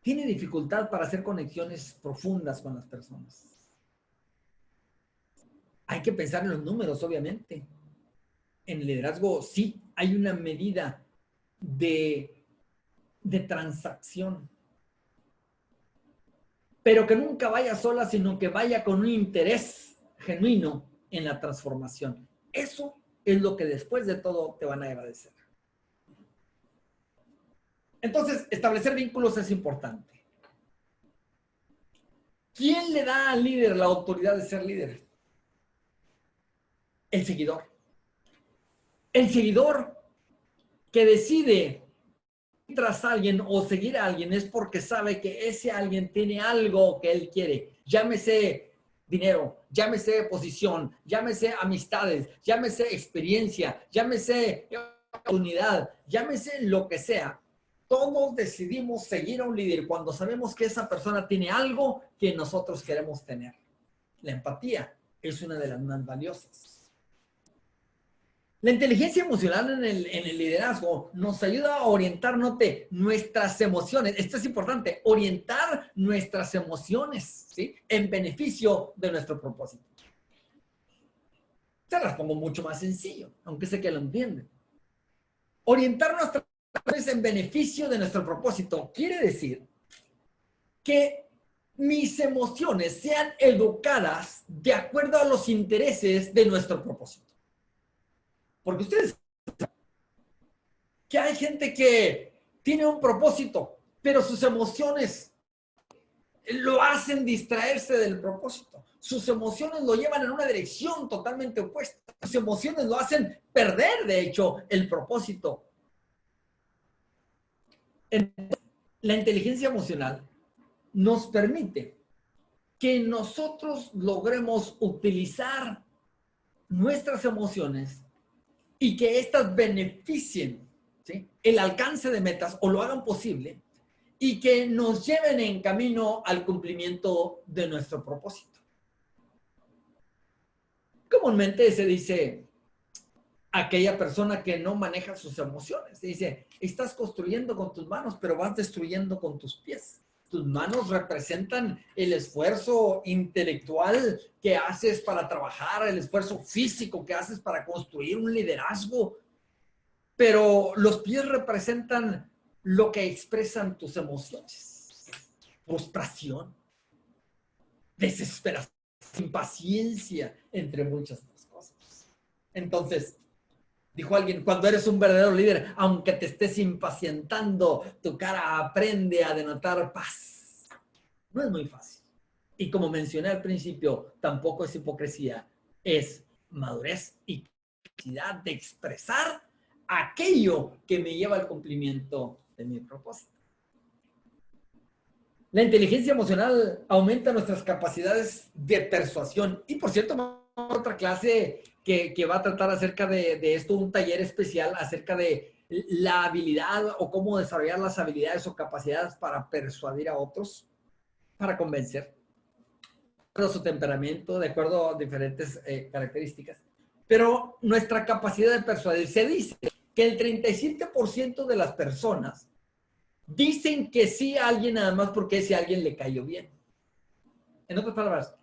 tiene dificultad para hacer conexiones profundas con las personas. Hay que pensar en los números, obviamente. En el liderazgo sí hay una medida de transacción, pero que nunca vaya sola, sino que vaya con un interés genuino en la transformación. Eso es lo que después de todo te van a agradecer. Entonces, establecer vínculos es importante. ¿Quién le da al líder la autoridad de ser líder? El seguidor. El seguidor que decide tras alguien o seguir a alguien es porque sabe que ese alguien tiene algo que él quiere. Llámese dinero, llámese posición, llámese amistades, llámese experiencia, llámese oportunidad, llámese lo que sea. Todos decidimos seguir a un líder cuando sabemos que esa persona tiene algo que nosotros queremos tener. La empatía es una de las más valiosas. La inteligencia emocional en el liderazgo nos ayuda a orientar, note, nuestras emociones. Esto es importante, orientar nuestras emociones, ¿sí? En beneficio de nuestro propósito. Se las pongo mucho más sencillo, aunque sé que lo entienden. Orientar nuestras emociones en beneficio de nuestro propósito quiere decir que mis emociones sean educadas de acuerdo a los intereses de nuestro propósito. Porque ustedes saben que hay gente que tiene un propósito, pero sus emociones lo hacen distraerse del propósito. Sus emociones lo llevan en una dirección totalmente opuesta. Sus emociones lo hacen perder, de hecho, el propósito. La inteligencia emocional nos permite que nosotros logremos utilizar nuestras emociones y que éstas beneficien, ¿sí?, el alcance de metas o lo hagan posible y que nos lleven en camino al cumplimiento de nuestro propósito. Comúnmente se dice aquella persona que no maneja sus emociones. Se dice, estás construyendo con tus manos, pero vas destruyendo con tus pies. Tus manos representan el esfuerzo intelectual que haces para trabajar, el esfuerzo físico que haces para construir un liderazgo. Pero los pies representan lo que expresan tus emociones. Frustración, desesperación, impaciencia, entre muchas otras cosas. Entonces, dijo alguien, cuando eres un verdadero líder, aunque te estés impacientando, tu cara aprende a denotar paz. No es muy fácil. Y como mencioné al principio, tampoco es hipocresía, es madurez y capacidad de expresar aquello que me lleva al cumplimiento de mi propósito. La inteligencia emocional aumenta nuestras capacidades de persuasión. Y por cierto, otra clase que va a tratar acerca de esto, un taller especial acerca de la habilidad o cómo desarrollar las habilidades o capacidades para persuadir a otros, para convencer, de acuerdo a su temperamento, de acuerdo a diferentes características. Pero nuestra capacidad de persuadir, se dice que el 37% de las personas dicen que sí a alguien nada más porque ese alguien le cayó bien. En otras palabras,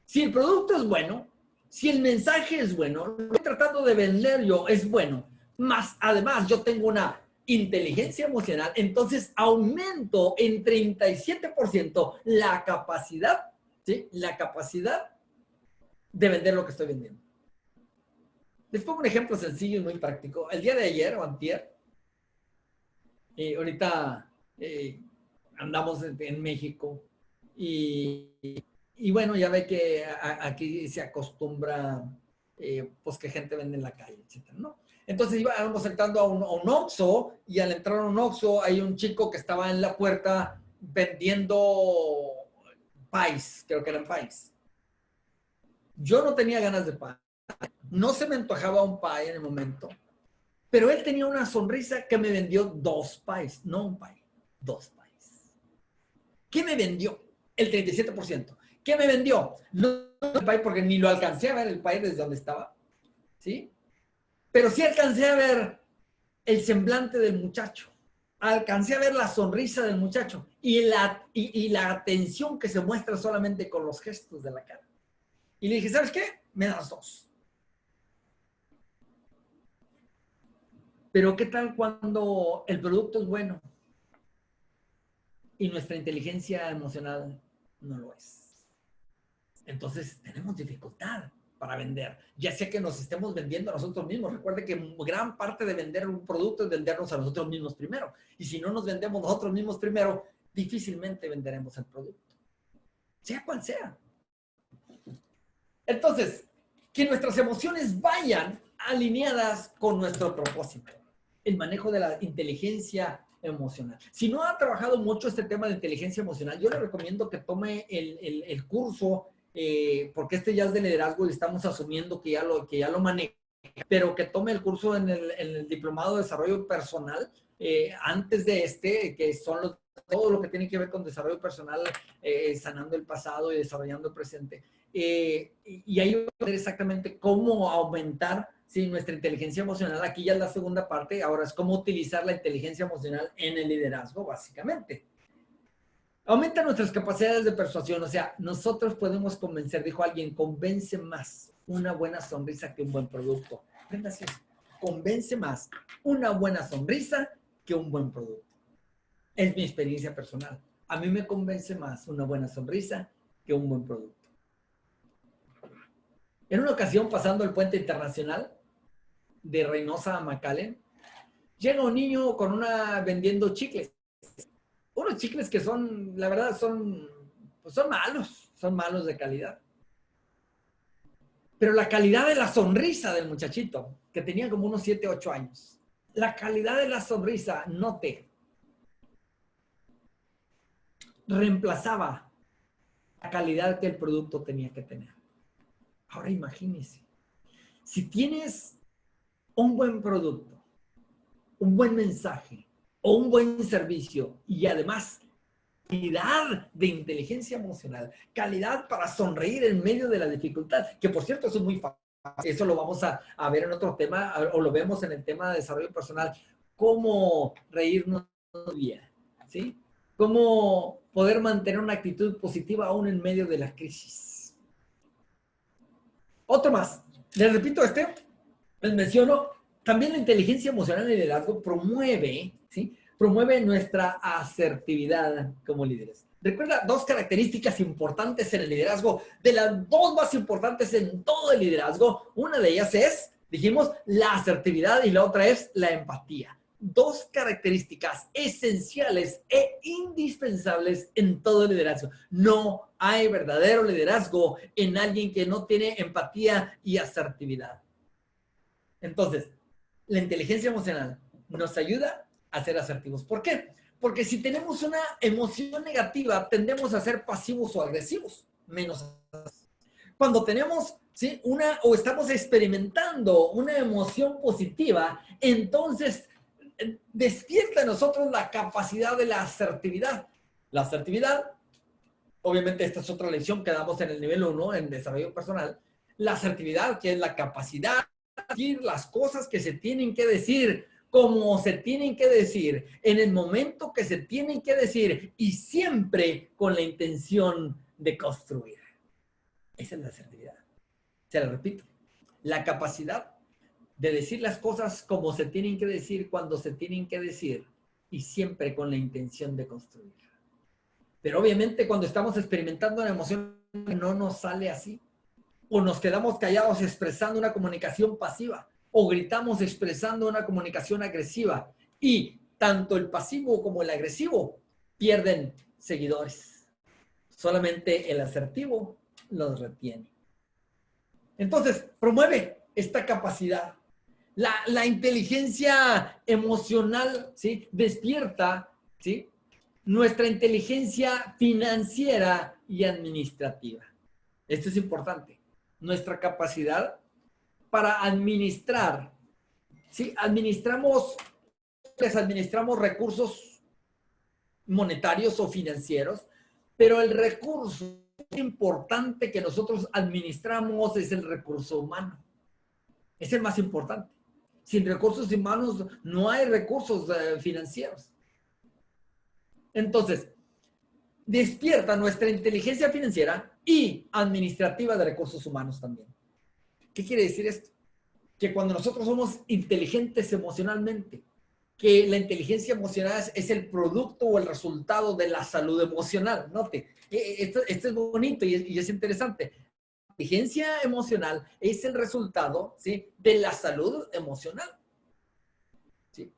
si el producto es bueno, si el mensaje es bueno, lo que estoy tratando de vender yo es bueno, más además yo tengo una inteligencia emocional, entonces aumento en 37% la capacidad, ¿sí?, la capacidad de vender lo que estoy vendiendo. Les pongo un ejemplo sencillo y muy práctico. El día de ayer o antier, ahorita andamos en México y bueno, ya ve que aquí se acostumbra pues que gente vende en la calle, etcétera, ¿no? Entonces íbamos entrando a un Oxxo y al entrar a un Oxxo hay un chico que estaba en la puerta vendiendo pies, creo que eran pies. Yo no tenía ganas de pie, no se me antojaba un pie en el momento, pero él tenía una sonrisa que me vendió 2 pies, no un pie, 2 pies. ¿Qué me vendió? El 37%. ¿Qué me vendió? No el pie porque ni lo alcancé a ver el pie desde donde estaba, ¿sí? Pero sí alcancé a ver el semblante del muchacho. Alcancé a ver la sonrisa del muchacho y la atención que se muestra solamente con los gestos de la cara. Y le dije, ¿sabes qué? Me das 2. Pero ¿qué tal cuando el producto es bueno y nuestra inteligencia emocional no lo es? Entonces tenemos dificultad para vender, ya sea que nos estemos vendiendo a nosotros mismos. Recuerde que gran parte de vender un producto es vendernos a nosotros mismos primero. Y si no nos vendemos nosotros mismos primero, difícilmente venderemos el producto, sea cual sea. Entonces, que nuestras emociones vayan alineadas con nuestro propósito. El manejo de la inteligencia emocional. Si no ha trabajado mucho este tema de inteligencia emocional, yo le recomiendo que tome el curso, porque este ya es de liderazgo y estamos asumiendo que ya lo maneja, pero que tome el curso en el diplomado de desarrollo personal antes de que son todo lo que tiene que ver con desarrollo personal, sanando el pasado y desarrollando el presente. Y ahí vamos a ver exactamente cómo aumentar, ¿sí?, nuestra inteligencia emocional. Aquí ya es la segunda parte. Ahora es cómo utilizar la inteligencia emocional en el liderazgo, básicamente. Aumenta nuestras capacidades de persuasión. O sea, nosotros podemos convencer, dijo alguien, convence más una buena sonrisa que un buen producto. Apréndase eso. Convence más una buena sonrisa que un buen producto. Es mi experiencia personal. A mí me convence más una buena sonrisa que un buen producto. En una ocasión, pasando el puente internacional de Reynosa a McAllen, llega un niño vendiendo chicles. Unos chicles que son, la verdad, son malos de calidad. Pero la calidad de la sonrisa del muchachito, que tenía como unos 7, 8 años, la calidad de la sonrisa, note, reemplazaba la calidad que el producto tenía que tener. Ahora imagínese, si tienes un buen producto, un buen mensaje o un buen servicio y además calidad de inteligencia emocional, calidad para sonreír en medio de la dificultad, que por cierto eso es muy fácil, eso lo vamos a ver en otro tema, o lo vemos en el tema de desarrollo personal, cómo reírnos bien, ¿sí? Cómo poder mantener una actitud positiva aún en medio de la crisis. Otro más, les repito les menciono, también la inteligencia emocional en el liderazgo promueve, ¿sí?, promueve nuestra asertividad como líderes. Recuerda 2 características importantes en el liderazgo, de las 2 más importantes en todo el liderazgo. Una de ellas es, dijimos, la asertividad y la otra es la empatía. 2 características esenciales e indispensables en todo el liderazgo. No hay verdadero liderazgo en alguien que no tiene empatía y asertividad. Entonces, la inteligencia emocional nos ayuda a ser asertivos. ¿Por qué? Porque si tenemos una emoción negativa, tendemos a ser pasivos o agresivos, menos. Cuando tenemos, ¿sí?, o estamos experimentando una emoción positiva, entonces despierta en nosotros la capacidad de la asertividad. La asertividad, obviamente esta es otra lección que damos en el nivel 1 en desarrollo personal. La asertividad, que es la capacidad de decir las cosas que se tienen que decir, como se tienen que decir, en el momento que se tienen que decir y siempre con la intención de construir. Esa es la asertividad. Se la repito. La capacidad de decir las cosas como se tienen que decir, cuando se tienen que decir y siempre con la intención de construir. Pero obviamente cuando estamos experimentando una emoción no nos sale así. O nos quedamos callados expresando una comunicación pasiva. O gritamos expresando una comunicación agresiva. Y tanto el pasivo como el agresivo pierden seguidores. Solamente el asertivo los retiene. Entonces, promueve esta capacidad. La inteligencia emocional, ¿sí?, despierta, ¿sí?, nuestra inteligencia financiera y administrativa. Esto es importante. Nuestra capacidad para administrar, ¿sí? Administramos recursos monetarios o financieros, pero el recurso importante que nosotros administramos es el recurso humano. Es el más importante. Sin recursos humanos no hay recursos financieros. Entonces, despierta nuestra inteligencia financiera y administrativa de recursos humanos también. ¿Qué quiere decir esto? Que cuando nosotros somos inteligentes emocionalmente, que la inteligencia emocional es el producto o el resultado de la salud emocional. Note, esto es bonito y es interesante. La inteligencia emocional es el resultado, ¿sí?, de la salud emocional. ¿Sí?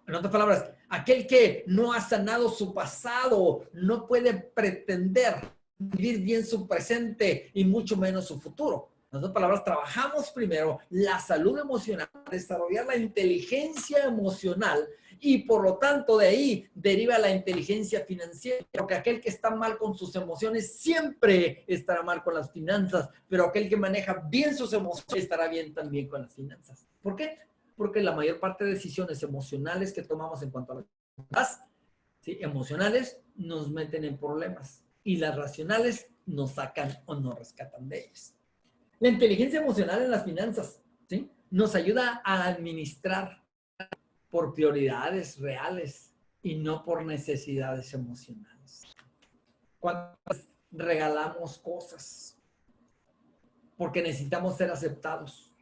En otras palabras, aquel que no ha sanado su pasado no puede pretender vivir bien su presente y mucho menos su futuro. En otras palabras, trabajamos primero la salud emocional, desarrollar la inteligencia emocional y por lo tanto de ahí deriva la inteligencia financiera, porque aquel que está mal con sus emociones siempre estará mal con las finanzas, pero aquel que maneja bien sus emociones estará bien también con las finanzas. ¿Por qué? Porque la mayor parte de decisiones emocionales que tomamos en cuanto a las ¿sí? emocionales nos meten en problemas y las racionales nos sacan o nos rescatan de ellas. La inteligencia emocional en las finanzas, ¿sí? Nos ayuda a administrar por prioridades reales y no por necesidades emocionales. Cuando regalamos cosas porque necesitamos ser aceptados.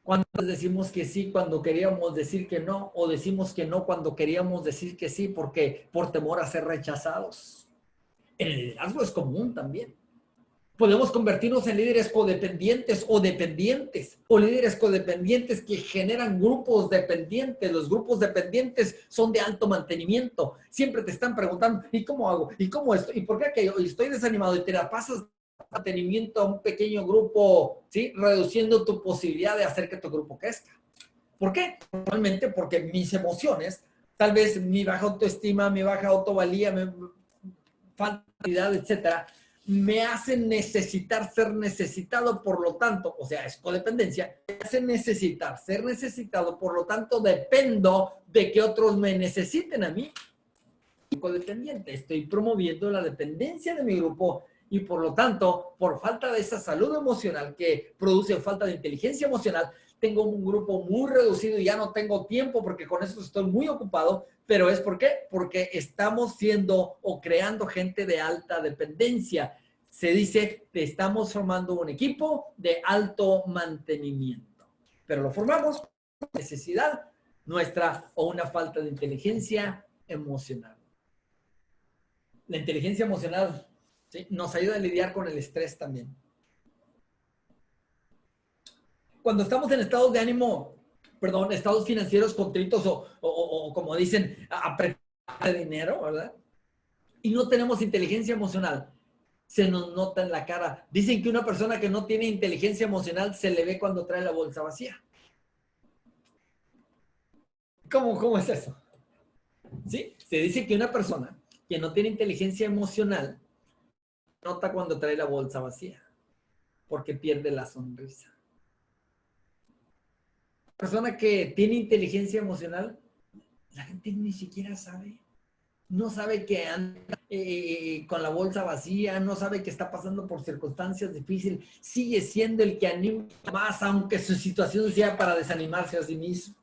Cuando decimos que sí cuando queríamos decir que no, o decimos que no cuando queríamos decir que sí porque por temor a ser rechazados. En el liderazgo es común también. Podemos convertirnos en líderes codependientes o dependientes, o líderes codependientes que generan grupos dependientes. Los grupos dependientes son de alto mantenimiento. Siempre te están preguntando, ¿y cómo hago? ¿Y cómo esto? ¿Y por qué aquello? Y estoy desanimado y te la pasas mantenimiento a un pequeño grupo, ¿sí? Reduciendo tu posibilidad de hacer que tu grupo crezca. ¿Por qué? Normalmente porque mis emociones, tal vez mi baja autoestima, mi baja autovalía, mi falta de habilidad, etcétera, me hacen necesitar ser necesitado, por lo tanto, o sea, es codependencia, me hacen necesitar ser necesitado, por lo tanto, dependo de que otros me necesiten a mí. Codependiente, estoy promoviendo la dependencia de mi grupo y por lo tanto, por falta de esa salud emocional que produce falta de inteligencia emocional, tengo un grupo muy reducido y ya no tengo tiempo porque con eso estoy muy ocupado. Pero ¿es por qué? Porque estamos siendo o creando gente de alta dependencia. Se dice que estamos formando un equipo de alto mantenimiento. Pero lo formamos por necesidad nuestra o una falta de inteligencia emocional. La inteligencia emocional, ¿sí? Nos ayuda a lidiar con el estrés también. Cuando estamos en estados de ánimo, estados financieros contritos o como dicen, apretados de dinero, ¿verdad? Y no tenemos inteligencia emocional, se nos nota en la cara. Dicen que una persona que no tiene inteligencia emocional se le ve cuando trae la bolsa vacía. ¿Cómo es eso? ¿Sí? Se dice que una persona que no tiene inteligencia emocional nota cuando trae la bolsa vacía, porque pierde la sonrisa. Persona que tiene inteligencia emocional, la gente ni siquiera sabe. No sabe que anda con la bolsa vacía, no sabe que está pasando por circunstancias difíciles. Sigue siendo el que anima más, aunque su situación sea para desanimarse a sí mismo.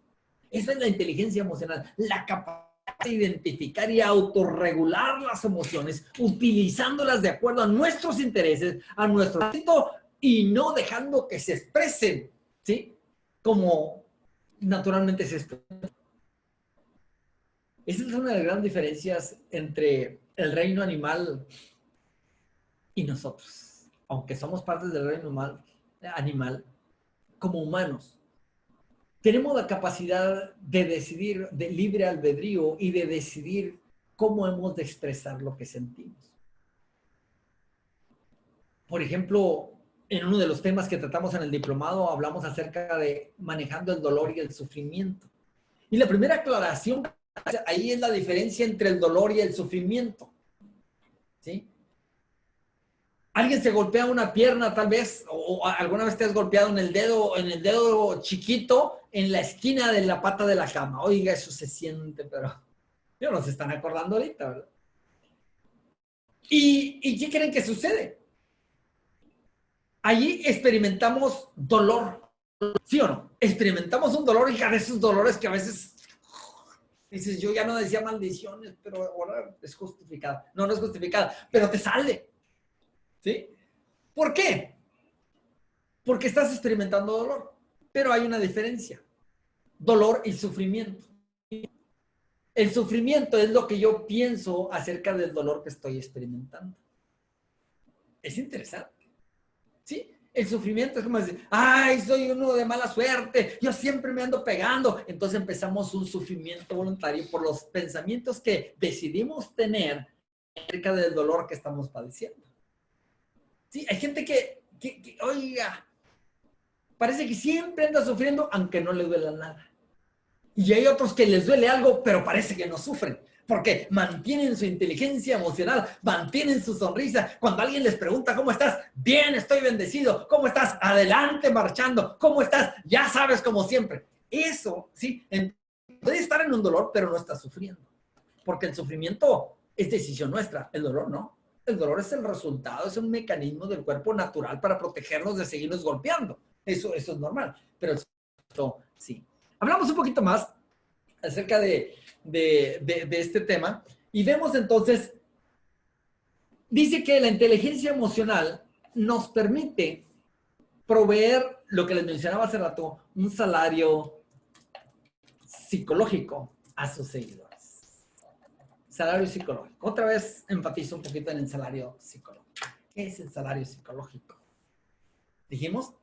Esa es la inteligencia emocional, la capacidad de identificar y autorregular las emociones, utilizándolas de acuerdo a nuestros intereses, a nuestro éxito y no dejando que se expresen, ¿sí? Como naturalmente se expresa. Esa es una de las grandes diferencias entre el reino animal y nosotros. Aunque somos partes del reino animal, como humanos, tenemos la capacidad de decidir, de libre albedrío y de decidir cómo hemos de expresar lo que sentimos. Por ejemplo, en uno de los temas que tratamos en el diplomado, hablamos acerca de manejando el dolor y el sufrimiento. Y la primera aclaración, ahí es la diferencia entre el dolor y el sufrimiento. ¿Sí? Alguien se golpea una pierna tal vez, o alguna vez te has golpeado en el dedo chiquito, en la esquina de la pata de la cama. Oiga, eso se siente, pero ya no se están acordando ahorita, ¿verdad? ¿Y qué creen que sucede? Allí experimentamos dolor, ¿sí o no? Experimentamos un dolor, hija, de esos dolores que a veces dices, yo ya no decía maldiciones, pero ahora es justificada. No, no es justificada, pero te sale. ¿Sí? ¿Por qué? Porque estás experimentando dolor. Pero hay una diferencia. Dolor y sufrimiento. El sufrimiento es lo que yo pienso acerca del dolor que estoy experimentando. Es interesante. ¿Sí? El sufrimiento es como decir, ay, soy uno de mala suerte, yo siempre me ando pegando. Entonces empezamos un sufrimiento voluntario por los pensamientos que decidimos tener acerca del dolor que estamos padeciendo. Sí, hay gente que, oiga, parece que siempre anda sufriendo aunque no le duela nada. Y hay otros que les duele algo, pero parece que no sufren. Porque mantienen su inteligencia emocional, mantienen su sonrisa. Cuando alguien les pregunta, ¿cómo estás? Bien, estoy bendecido. ¿Cómo estás? Adelante, marchando. ¿Cómo estás? Ya sabes, como siempre. Eso, ¿sí? Puede estar en un dolor, pero no está sufriendo. Porque el sufrimiento es decisión nuestra, el dolor no. El dolor es el resultado, es un mecanismo del cuerpo natural para protegernos de seguirnos golpeando. Eso es normal, pero el sufrimiento sí. Hablamos un poquito más acerca de este tema y vemos entonces, dice que la inteligencia emocional nos permite proveer, lo que les mencionaba hace rato, un salario psicológico a sus seguidores. Salario psicológico. Otra vez enfatizo un poquito en el salario psicológico. ¿Qué es el salario psicológico? Dijimos,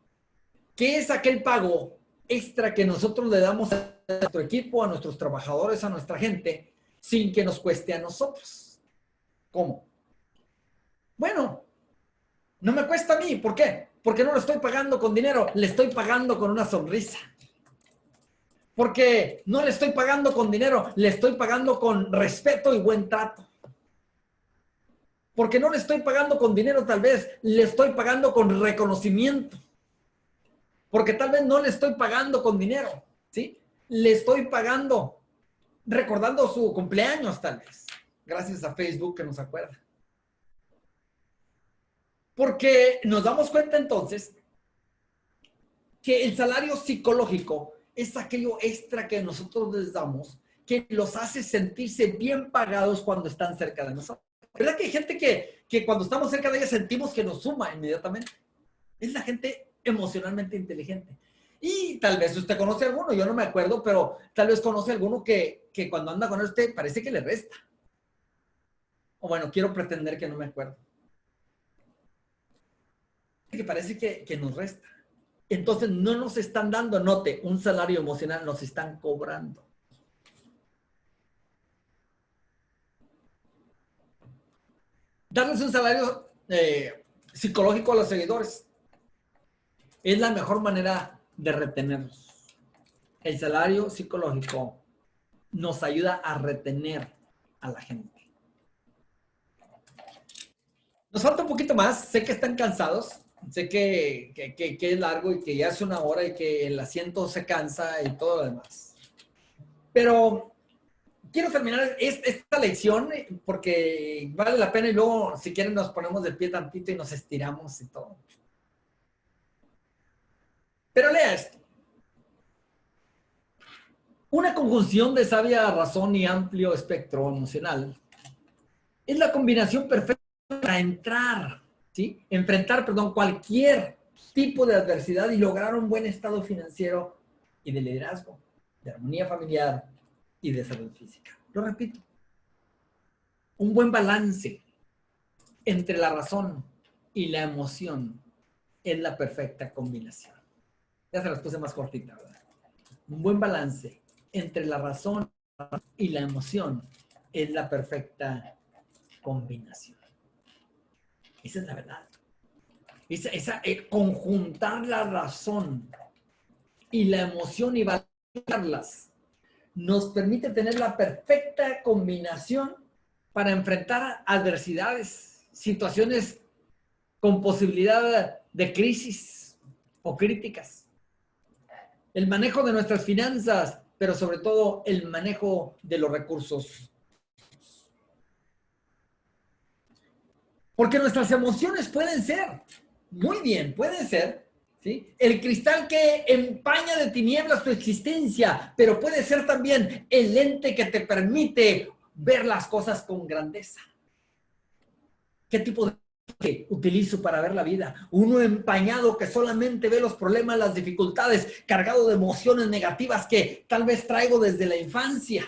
¿qué es aquel pago extra que nosotros le damos a nuestro equipo, a nuestros trabajadores, a nuestra gente, sin que nos cueste a nosotros? ¿Cómo? Bueno, no me cuesta a mí. ¿Por qué? Porque no lo estoy pagando con dinero, le estoy pagando con una sonrisa. Porque no le estoy pagando con dinero, le estoy pagando con respeto y buen trato. Porque no le estoy pagando con dinero, tal vez le estoy pagando con reconocimiento. Porque tal vez no le estoy pagando con dinero, ¿sí? Le estoy pagando recordando su cumpleaños, tal vez. Gracias a Facebook que nos acuerda. Porque nos damos cuenta entonces que el salario psicológico es aquello extra que nosotros les damos que los hace sentirse bien pagados cuando están cerca de nosotros. ¿Verdad que hay gente que cuando estamos cerca de ella sentimos que nos suma inmediatamente? Es la gente emocionalmente inteligente. Y tal vez usted conoce a alguno, yo no me acuerdo, pero tal vez conoce a alguno que cuando anda con usted parece que le resta. O bueno, quiero pretender que no me acuerdo. Que parece que nos resta. Entonces no nos están dando, note, un salario emocional, nos están cobrando. Darles un salario psicológico a los seguidores es la mejor manera de retenerlos. El salario psicológico nos ayuda a retener a la gente. Nos falta un poquito más, sé que están cansados. Sé que es largo y que ya es una hora y que el asiento se cansa y todo lo demás. Pero quiero terminar esta lección porque vale la pena y luego, si quieren, nos ponemos de pie tantito y nos estiramos y todo. Pero lea esto. Una conjunción de sabia razón y amplio espectro emocional es la combinación perfecta para enfrentar cualquier tipo de adversidad y lograr un buen estado financiero y de liderazgo, de armonía familiar y de salud física. Lo repito, un buen balance entre la razón y la emoción es la perfecta combinación. Ya se las puse más cortita, ¿verdad? Un buen balance entre la razón y la emoción es la perfecta combinación. Esa es la verdad. Conjuntar la razón y la emoción y valorarlas nos permite tener la perfecta combinación para enfrentar adversidades, situaciones con posibilidad de crisis o críticas. El manejo de nuestras finanzas, pero sobre todo el manejo de los recursos. Porque nuestras emociones pueden ser, muy bien, pueden ser, ¿sí?, el cristal que empaña de tinieblas tu existencia, pero puede ser también el lente que te permite ver las cosas con grandeza. ¿Qué tipo de lente utilizo para ver la vida? Uno empañado que solamente ve los problemas, las dificultades, cargado de emociones negativas que tal vez traigo desde la infancia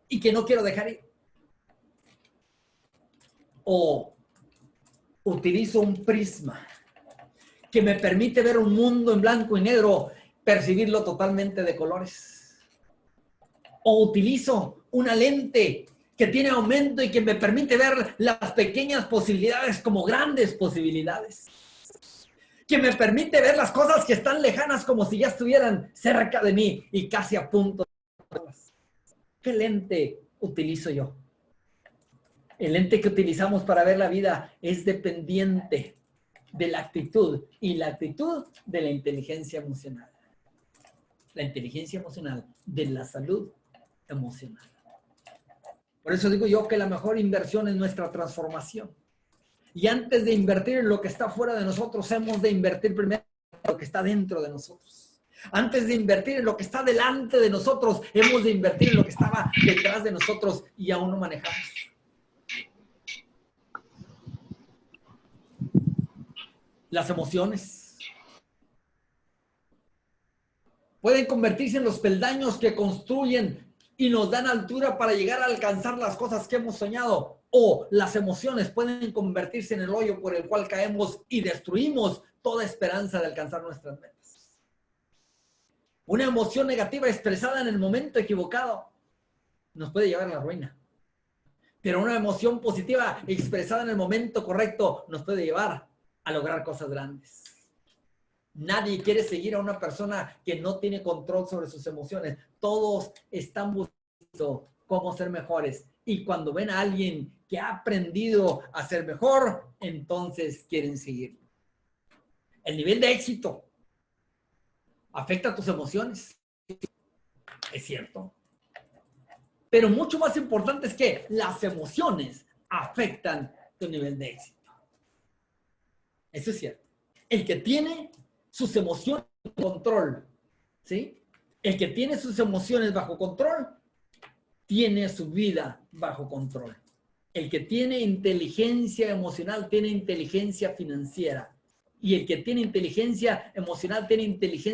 y que no quiero dejar ir. O utilizo un prisma que me permite ver un mundo en blanco y negro, percibirlo totalmente de colores. O utilizo una lente que tiene aumento y que me permite ver las pequeñas posibilidades como grandes posibilidades. Que me permite ver las cosas que están lejanas como si ya estuvieran cerca de mí y casi a punto de verlas. ¿Qué lente utilizo yo? El lente que utilizamos para ver la vida es dependiente de la actitud y la actitud de la inteligencia emocional. la inteligencia emocional de la salud emocional. Por eso digo yo que la mejor inversión es nuestra transformación. Y antes de invertir en lo que está fuera de nosotros, hemos de invertir primero en lo que está dentro de nosotros. Antes de invertir en lo que está delante de nosotros, hemos de invertir en lo que estaba detrás de nosotros y aún no manejamos. Las emociones pueden convertirse en los peldaños que construyen y nos dan altura para llegar a alcanzar las cosas que hemos soñado. O las emociones pueden convertirse en el hoyo por el cual caemos y destruimos toda esperanza de alcanzar nuestras metas. Una emoción negativa expresada en el momento equivocado nos puede llevar a la ruina. Pero una emoción positiva expresada en el momento correcto nos puede llevar a lograr cosas grandes. Nadie quiere seguir a una persona que no tiene control sobre sus emociones. Todos están buscando cómo ser mejores. Y cuando ven a alguien que ha aprendido a ser mejor, entonces quieren seguirlo. El nivel de éxito afecta a tus emociones. Es cierto. Pero mucho más importante es que las emociones afectan tu nivel de éxito. Eso es cierto. El que tiene sus emociones bajo control, ¿sí? El que tiene sus emociones bajo control, tiene su vida bajo control. El que tiene inteligencia emocional, tiene inteligencia financiera. Y el que tiene inteligencia emocional, tiene inteligencia